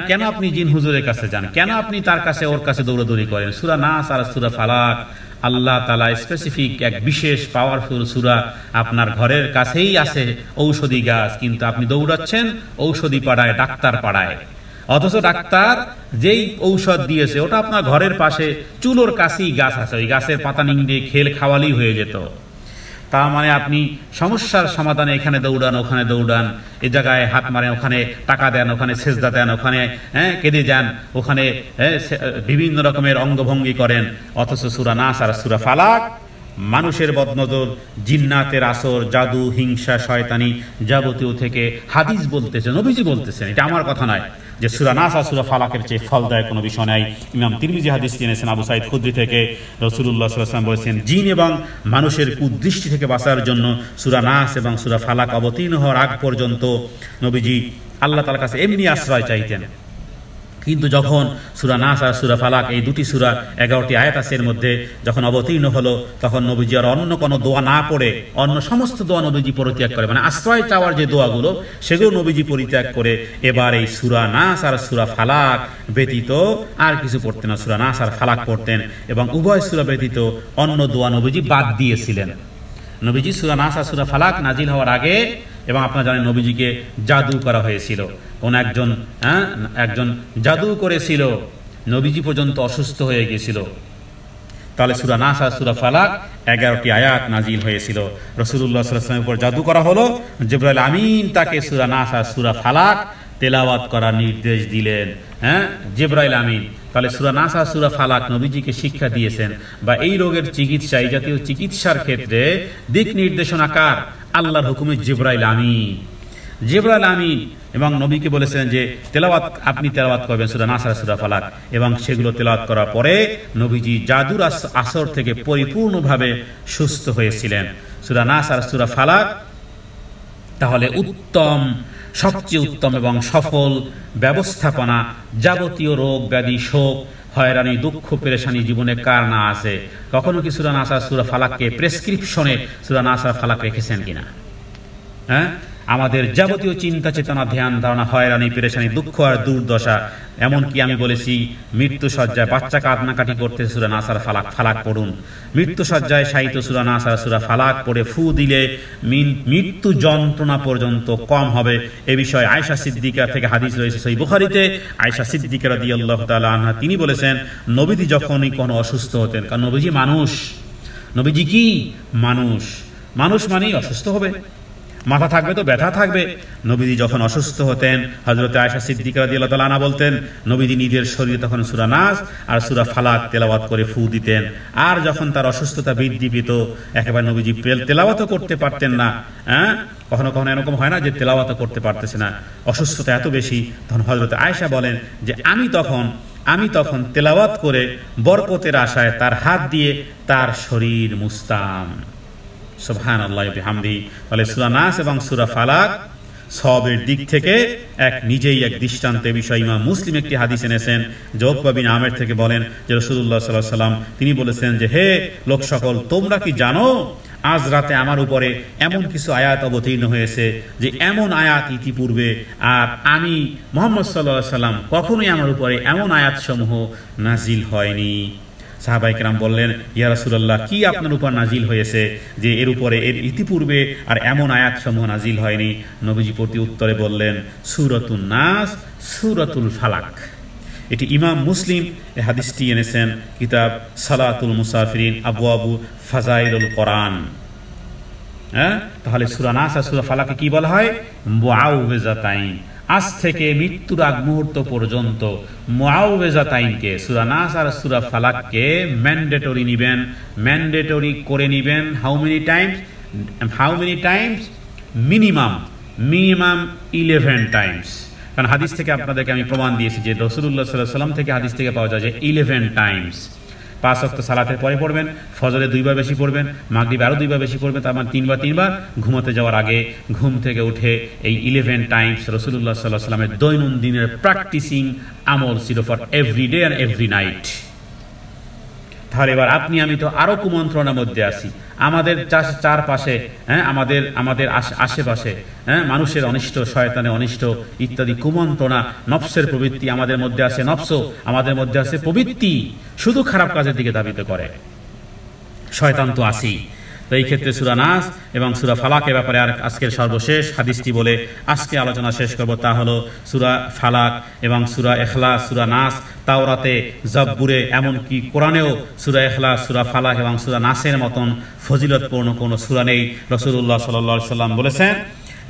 কেন আপনি জিন হুজুরের কাছে যান? কেন আপনি তার কাছে, ওর কাছে দৌড়াদৌড়ি করেন? সূরা নাস আর সূরা ফালাক আল্লাহ তাআলা স্পেসিফিক এক বিশেষ পাওয়ারফুল সূরা, আপনার ঘরের কাছেই আছে ঔষধি গাছ, কিন্তু আপনি দৌড়াচ্ছেন ঔষধি পাড়ায়, ডাক্তার পাড়ায়। অথচ ডাক্তার যেই ঔষধ দিয়েছে ওটা আপনার ঘরের পাশে চুলোর কাছেই গাছ আছে, ওই গাছের পাতা নিংড়ে খেল খাওয়ালেই হয়ে যেত। তার মানে আপনি সমস্যার সমাধানে এখানে দৌড়ান, ওখানে দৌড়ান, এ জায়গায় হাত মারেন, ওখানে টাকা দেন, ওখানে সেজদা দেন, ওখানে কেঁদে যান, ওখানে বিভিন্ন রকমের অঙ্গভঙ্গি করেন। অথচ সূরা নাস আর সূরা ফালাক মানুষের বদনজর, জিন্নাতের আসর, জাদু, হিংসা, শয়তানি যাবতীয় থেকে হাদিস বলতেছে, নবীজি বলতেছেন, এটা আমার কথা নয়, যে সূরা নাস আর সূরা ফালাকের চেয়ে ফলদায়ক কোনো বিষয় নাই। ইমাম তিরমিজি হাদিস এনেছেন আবু সাঈদ খুদরি থেকে। রাসূলুল্লাহ সাল্লাল্লাহু আলাইহি ওয়াসাল্লাম বলেছেন, জিন এবং মানুষের কুদৃষ্টি থেকে বাঁচার জন্য সূরা নাস এবং সূরা ফালাক অবতীর্ণ হওয়ার আগ পর্যন্ত নবীজি আল্লাহ তাআলার কাছে এমনি আশ্রয় চাইতেন। কিন্তু যখন সূরা নাস আর সূরা ফালাক এই দুটি সূরা 11টি আয়াত আছে এর মধ্যে যখন অবতীর্ণ হলো, তখন নবীজি আর অন্য কোনো দোয়া না পড়ে অন্য সমস্ত দোয়া নবীজি পরিত্যাগ করে, মানে আশ্রয় চাওয়ার যে দোয়াগুলো সেগুলো নবীজি পরিত্যাগ করে এবার এই সূরা নাস আর সূরা ফালাক ব্যতীত আর কিছু পড়তেন না। সূরা নাস আর ফালাক পড়তেন এবং উভয় সূরা ব্যতীত অন্য দোয়া নবীজি বাদ দিয়েছিলেন। নবীজি সূরা নাস আর সূরা ফালাক নাজিল হওয়ার আগে, এবং আপনারা জানেন নবীজিকে জাদু করা হয়েছিল, কোন একজন জাদু করেছিল, নবীজি পর্যন্ত অসুস্থ হয়ে গিয়েছিল। তাহলে সূরা নাস আর সূরা ফালাক 11টি আয়াত নাজিল হয়েছিল। রাসূলুল্লাহ সাল্লাল্লাহু আলাইহি ওয়াসাল্লামের উপর জাদু করা হলো, জিবরাইল আমিন তাকে সূরা নাস আর সূরা ফালাক তেলাওয়াত করার নির্দেশ দিলেন। জিবরাইল আমিন। তাহলে সূরা নাস আর সূরা ফালাক নবীজিকে শিক্ষা দিয়েছেন, বা এই রোগের চিকিৎসা, এই জাতীয় চিকিৎসার ক্ষেত্রে দিক নির্দেশনা কার? আল্লাহর হুকুমে জিবরাইল আমিন। জিবরাইল আমিন এবং নবীকে বলেছেন যে আপনি তেলাওয়াত করবেন সূরা নাস আর সূরা ফালাক, এবং সেগুলো তেলাওয়াত করার পরে নবীজি জাদুর আসর থেকে পরিপূর্ণভাবে সুস্থ হয়েছিলেন। সূরা নাস আর সূরা ফালাক, তাহলে উত্তম, সবচেয়ে উত্তম এবং সফল ব্যবস্থাপনা যাবতীয় রোগ ব্যাধি শোক হয়রানি দুঃখ পেরেশানি জীবনে কার না আছে? কখনো কি সূরা নাস আর সূরা ফালাককে প্রেসক্রিপশনে সূরা নাস আর ফালাক রেখেছেন কিনা? হ্যাঁ, আমাদের যাবতীয় চিন্তা চেতনা ধ্যান ধারণা হয়রানি পেরেশানি দুঃখ আর দুর্দশা, এমনকি আমি বলেছি মৃত্যু সজ্জায় বাচ্চা কান্নাকাটি করতে সূরা নাস আর ফালাক ফালাক পড়ুন। মৃত্যু সজ্জায় শায়িত সূরা নাস আর সূরা ফালাক পড়ে ফু দিলে মৃত্যু যন্ত্রণা পর্যন্ত কম হবে। এ বিষয়ে আয়েশা সিদ্দিকা থেকে হাদিস রয়েছে সহিহ বুখারীতে। আয়েশা সিদ্দিকা রাদিয়াল্লাহু তাআলা আনহা তিনি বলেছেন, নবীজি যখনই কোনো অসুস্থ হতেন, কারণ নবীজি মানুষ, নবীজি কি মানুষ, মানুষ মানেই অসুস্থ হবে, মাথা থাকবে তো ব্যথা থাকবে। নবীজি যখন অসুস্থ হতেন, হযরত আয়েশা সিদ্দিকা রাদিয়াল্লাহু তাআলা আনহা বলতেন, নবীজি নিজের শরীরে তখন সূরা নাস আর সূরা ফালাক তেলাওয়াত করে ফু দিতেন। আর যখন তার অসুস্থতা বৃদ্ধি পেত, একেবারে নবীজি তেলাওয়াতও করতে পারতেন না। হ্যাঁ, কখনো কখনো এরকম হয় না যে তেলাওয়াতও করতে পারতেছে না, অসুস্থতা এত বেশি, তখন হযরত আয়েশা বলেন যে আমি তখন তেলাওয়াত করে বরকতের আশায় তার হাত দিয়ে তার শরীর মুছতাম। সুবহানাল্লাহি ওয়া বিহামদিহি। তাহলে সূরা নাস এবং সূরা ফালাক সওয়াবের দিক থেকে নিজেই এক দৃষ্টান্ত। বিষয় ইমাম মুসলিম একটি হাদিস এনেছেন, যে উকবা বিন আমের থেকে বলেন যে রাসূলুল্লাহ সাল্লাল্লাহু আলাইহি ওয়াসাল্লাম তিনি বলেছেন যে, হে লোক সকল, তোমরা কি জানো আজ রাতে আমার উপরে এমন কিছু আয়াত অবতীর্ণ হয়েছে যে এমন আয়াত ইতিপূর্বে আর আমি মুহাম্মদ সাল্লাল্লাহু আলাইহি ওয়াসাল্লাম কখনোই আমার উপরে এমন আয়াত সমূহ নাজিল হয়নি। সাহাবায়ে কেরাম বললেন, ইয়া রাসূলুল্লাহ, কি আপনার উপর নাজিল হয়েছে যে এর উপরে এর ইতিপূর্বে আর এমন আয়াত সমূহ নাজিল হয়নি? নবীজি প্রতি উত্তরে বললেন, সূরাতুন নাস, সূরাতুল ফালাক। এটি ইমাম মুসলিম এই হাদিসটি এনেছেন কিতাব সালাতুল মুসাফিরিন আবওয়াবু ফাজাইলুল কোরআন। হ্যাঁ, তাহলে সূরা নাস আর সূরা ফালাকে কি বলা হয়? মুআউযিজাতাইন। আজ থেকে মৃত্যুর আগ মুহূর্ত পর্যন্ত মুআউযিজাতাইনকে, সূরা নাস আর সূরা ফালাককে ম্যান্ডেটরি নিবেন, ম্যান্ডেটরি করে নিবেন। How many Times? Minimum 11 Times. কারণ হাদিস থেকে আপনাদেরকে আমি প্রমাণ দিয়েছি যে রাসূলুল্লাহ সাল্লাল্লাহু আলাইহি ওয়াসাল্লাম থেকে হাদিস থেকে পাওয়া যায় যে 11 টাইমস। 5 ওয়াক্ত সালাতের পরে পড়বেন, ফজরে 2 বার বেশি পড়বেন, মাগরিবে আরো 2 বার বেশি পড়বেন, তার মানে 3 বার, ঘুমাতে যাওয়ার আগে ঘুম থেকে উঠে এই 11 টাইমস রাসূলুল্লাহ সাল্লাল্লাহু আলাইহি ওয়াসাল্লামের দৈনন্দিনের প্র্যাকটিসিং আমল ছিল for every day and every night. তাহলে এবার আপনি আমি তো আরো কুমন্ত্রণার মধ্যে আছি। আমাদের চারপাশে, হ্যাঁ, আমাদের আশেপাশে, হ্যাঁ, মানুষের অনিষ্ট, শয়তানের অনিষ্ট ইত্যাদি কুমন্ত্রণা, নফসের প্রবৃত্তি আমাদের মধ্যে আছে, নফসও আমাদের মধ্যে আছে প্রবৃত্তি, শুধু খারাপ কাজের দিকে ধাবিত করে। শয়তান তো আছেই। তো এই ক্ষেত্রে সূরা নাস এবং সূরা ফালাকের ব্যাপারে আর আজকের সর্বশেষ হাদিসটি বলে আজকে আলোচনা শেষ করব। তা হলো সূরা ফালাক এবং সূরা ইখলাস, সূরা নাস তাওরাতে, জাবুরে, এমনকি কোরআনেও সূরা ইখলাস, সূরা ফালাক এবং সূরা নাসের মতন ফজিলতপূর্ণ কোনো সূরা নেই। রাসূলুল্লাহ সাল্লাল্লাহু আলাইহি ওয়াসাল্লাম বলেছেন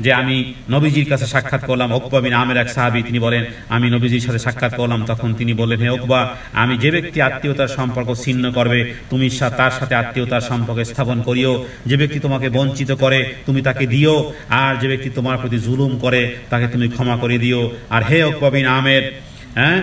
যে আমি নবীজির কাছে সাক্ষাৎ করলাম। উকবা বিন আমের এক সাহাবী, তিনি বলেন আমি নবীজির সাথে সাক্ষাৎ করলাম। তখন তিনি বললেন, হে উকবা, আমি যে ব্যক্তি আত্মীয়তার সম্পর্ক ছিন্ন করবে তুমি তার সাথে আত্মীয়তার সম্পর্ক স্থাপন করিও। যে ব্যক্তি তোমাকে বঞ্চিত করে তুমি তাকে দিও, আর যে ব্যক্তি তোমার প্রতি জুলুম করে তাকে তুমি ক্ষমা করে দিও। আর হে উকবা বিন আমের, হ্যাঁ,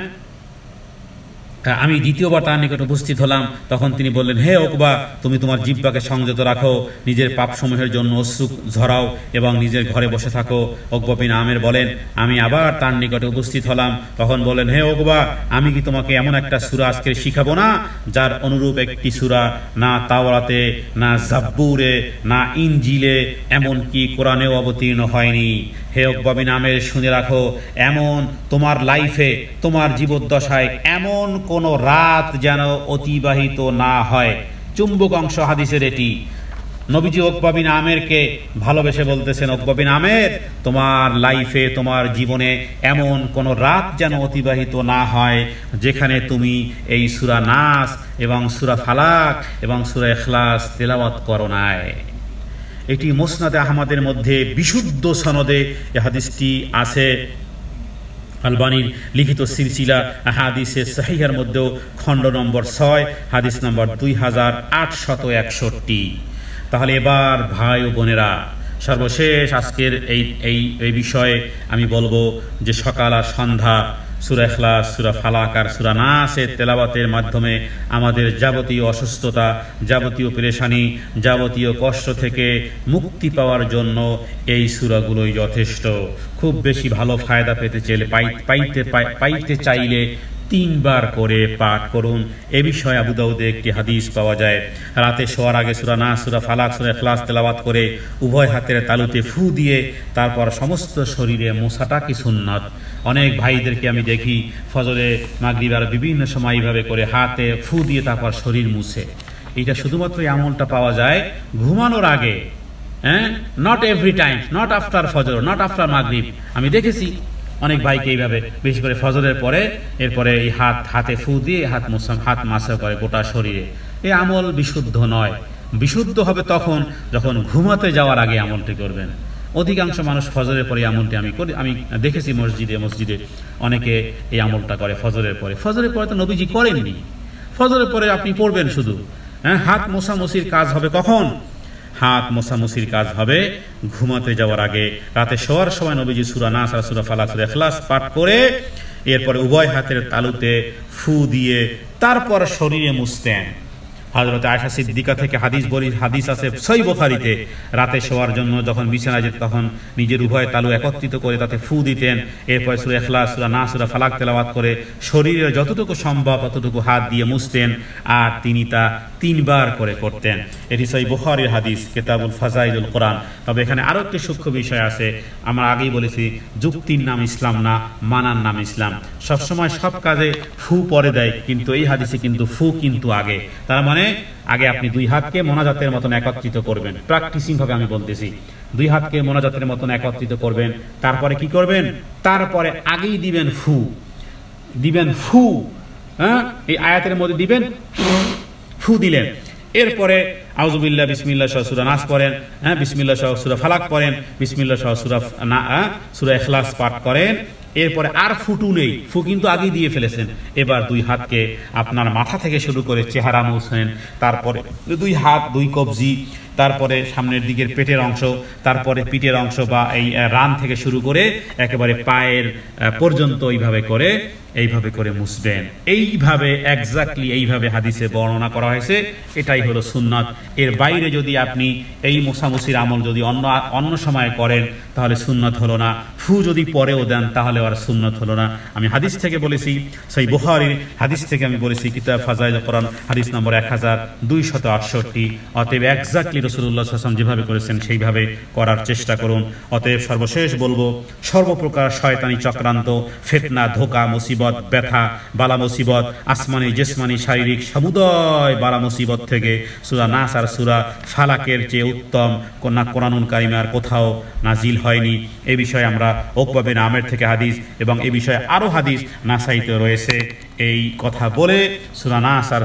আমি দ্বিতীয়বার তার নিকট উপস্থিত হলাম। তখন তিনি বললেন, হে উকবা, তুমি তোমার জিহ্বাকে সংযত রাখো, নিজের পাপসমূহের জন্য অশ্রু ঝরাও এবং নিজের ঘরে বসে থাকো। উকবা বিন আমের বলেন, আমি আবার তার নিকটে উপস্থিত হলাম। তখন বললেন, হে উকবা, আমি কি তোমাকে এমন একটা সূরা আজকে শিখাবো না যার অনুরূপ একটি সূরা না তাওরাতে, না জাবুরে, না ইনজিলে, এমনকি কোরআনেও অবতীর্ণ হয়নি। হে উকবা বিন আমের, শুনে রাখো, এমন তোমার লাইফে, তোমার জীবদ্দশায় এমন কোন রাত যেন অতিবাহিত না হয়। চুম্বক অংশ হাদিসের এটি। নবীজি উকবা বিন আমেরকে ভালোবেসে বলতেছেন, উকবা বিন আমের, তোমার লাইফে, তোমার জীবনে এমন কোন রাত যেন অতিবাহিত না হয় যেখানে তুমি এই সূরা নাস এবং সূরা ফালাক এবং সূরা ইখলাস তেলাওয়াত করো নাই। এটি মুসনাদে আহমদের মধ্যে বিশুদ্ধ সনদে এই হাদিসটি আছে। আলবানীর লিখিত সিলসিলা হাদিসে সহিহের মধ্যেও খণ্ড নম্বর 6, হাদিস নম্বর 2861। তাহলে এবার ভাই ও বোনেরা, সর্বশেষ আজকের এই বিষয়ে আমি বলবো যে সকাল আর সন্ধ্যা সূরা ইখলাস, সূরা ফালাক আর সূরা নাসের তেলাওয়াতের মাধ্যমে আমাদের যাবতীয় অসুস্থতা, যাবতীয় পেরেশানি, যাবতীয় কষ্ট থেকে মুক্তি পাওয়ার জন্য এই সূরাগুলোই যথেষ্ট। খুব বেশি ভালো ফায়দা পেতে চাইলে পাইতে চাইলে 3 বার করে পাঠ করুন। এ বিষয়ে আবু দাউদে একটি হাদিস পাওয়া যায়, রাতে শোয়ার আগে সূরা নাস, সূরা ফালাক, সূরা ইখলাস তেলাওয়াত করে উভয় হাতের তালুতে ফু দিয়ে তারপর সমস্ত শরীরে মোছাটা কি সুন্নাত। অনেক ভাইদেরকে আমি দেখি ফজরে, মাগরিব আর বিভিন্ন সময় এইভাবে করে হাতে ফু দিয়ে তারপর শরীর মুছে। এটা শুধুমাত্র এই আমলটা পাওয়া যায় ঘুমানোর আগে, not every time, not after ফজর, নট আফটার মাগরিব। আমি দেখেছি অনেক ভাইকে এইভাবে, বিশেষ করে ফজরের পরে এরপরে এই হাতে ফু দিয়ে হাত মাসা করে গোটা শরীরে। এই আমল বিশুদ্ধ নয়। বিশুদ্ধ হবে তখন যখন ঘুমাতে যাওয়ার আগে আমলটি করবেন। অধিকাংশ মানুষ ফজরের পরে আমলটি আমি দেখেছি মসজিদে অনেকে এই আমলটা করে ফজরের পরে। ফজরের পরে তো নবীজি করেননি। ফজরের পরে আপনি পড়বেন শুধু, হাত মোছামুছির কাজ হবে কখন? হাত মোছামুছির কাজ হবে ঘুমাতে যাওয়ার আগে। রাতে শোয়ার সময় নবীজি সূরা নাস আর সূরা ফালাক, সূরা ইখলাস পাঠ করে এরপরে উভয় হাতের তালুতে ফু দিয়ে তারপর শরীরে মুছতেন। হযরত আয়েশা সিদ্দিকা থেকে হাদিস আছে সহিহ বুখারীতে, রাতে শোয়ার জন্য যখন বিছানায় যেত তখন নিজের উভয় তালু একত্রিত করে তাতে ফু দিতেন। এরপর সূরা ইখলাস, সূরা নাস, সূরা ফালাক তেলাওয়াত করে শরীরের যতটুকু সম্ভব ততটুকু হাত দিয়ে মুছতেন, আর তিনি তা 3 বার করে করতেন। এটি সহিহ বুখারীর হাদিস, কিতাবুল ফাজাইলুল কোরআন। তবে এখানে আরো একটি সূক্ষ্ম বিষয় আছে। আমরা আগেই বলেছি, যুক্তির নাম ইসলাম না, মানার নাম ইসলাম। সবসময় সব কাজে ফু পরে দেয়, কিন্তু এই হাদিসে কিন্তু ফু কিন্তু আগে। তার মানে আগে আপনি 2 হাতকে মোনাজাতের মতন একত্রিত করবেন। প্র্যাকটিসিং ভাবে আমি বলতেছি, 2 হাতকে মোনাজাতের মতন একত্রিত করবেন। তারপরে কি করবেন? তারপরে আগেই দিবেন ফু। এই আয়াতের মধ্যে দিবেন, ফু দিলেন। এরপরে আউযুবিল্লাহ, বিসমিল্লাহ সহ সূরা নাস পড়েন, বিসমিল্লাহ সহ সূরা ফালাক পড়েন, বিসমিল্লাহ সহ সূরা ইখলাস পাঠ করেন। এরপরে আর ফুটু নেই, ফু কিন্তু আগেই দিয়ে ফেলেছেন। এবার 2 হাতকে আপনার মাথা থেকে শুরু করে চেহারা মুছেন, তারপরে 2 হাত 2 কবজি, তারপরে সামনের দিকের পেটের অংশ, তারপরে পিঠের অংশ বা এই রান থেকে শুরু করে একেবারে পায়ের পর্যন্ত এইভাবে করে মুছবেন। এইভাবে এক্স্যাক্টলি এইভাবে হাদিসে বর্ণনা করা হয়েছে। এটাই হলো সুন্নাত। এর বাইরে যদি আপনি এই মোছামুছির আমল যদি অন্য সময় করেন তাহলে সুন্নাত হলো না। ফু যদি পরেও দেন তাহলে আর সুন্নাত হলো না। আমি হাদিস থেকে বলেছি, সহিহ বুখারীর হাদিস থেকে আমি বলেছি, কিতাব ফাজাইলুল কোরআন হাদিস নম্বর 1268। অতএব এক্স্যাক্টলি রাসূলুল্লাহ সাল্লাল্লাহু আলাইহি ওয়াসাল্লাম যেভাবে করেছেন সেইভাবে করার চেষ্টা করুন। অতএব সর্বশেষ বলবো, সর্বপ্রকার শয়তানি চক্রান্ত, ফিতনা, ধোঁকা, মুসিবত, ব্যথা, বালা মুসিবত, আসমানি, জিসমানি, শারীরিক সমুদয় বালা মুসিবত থেকে সূরা নাস আর সূরা ফালাকের চেয়ে উত্তম কোরআনুল কারীমে আর কোথাও নাজিল হয়নি। এই বিষয়ে আমরা উকবা বিন আমের থেকে হাদিস এবং এই বিষয়ে আরো হাদিস নাসাইতে রয়েছে। এই কথা বলে সূরা নাস আর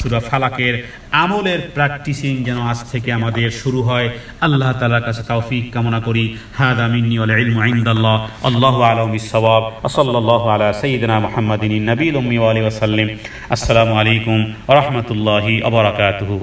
সূরা ফালাকের আমলের প্র্যাকটিসিং যেন আজ থেকে আমাদের শুরু হয়, আল্লাহ তাআলার কাছে তৌফিক কামনা করি। হাদা মিন্নি ওয়াল ইলমু ইনদাল্লাহ, আল্লাহু আ'লামু বিস-সাওয়াব। ওয়া সাল্লাল্লাহু আলা সাইয়্যিদিনা মুহাম্মাদিন নবিয়্যিল উম্মি ওয়া আলিহি ওয়া সাল্লাম। আসসালামু আলাইকুম ওয়া রাহমাতুল্লাহি ওয়া বারাকাতুহু।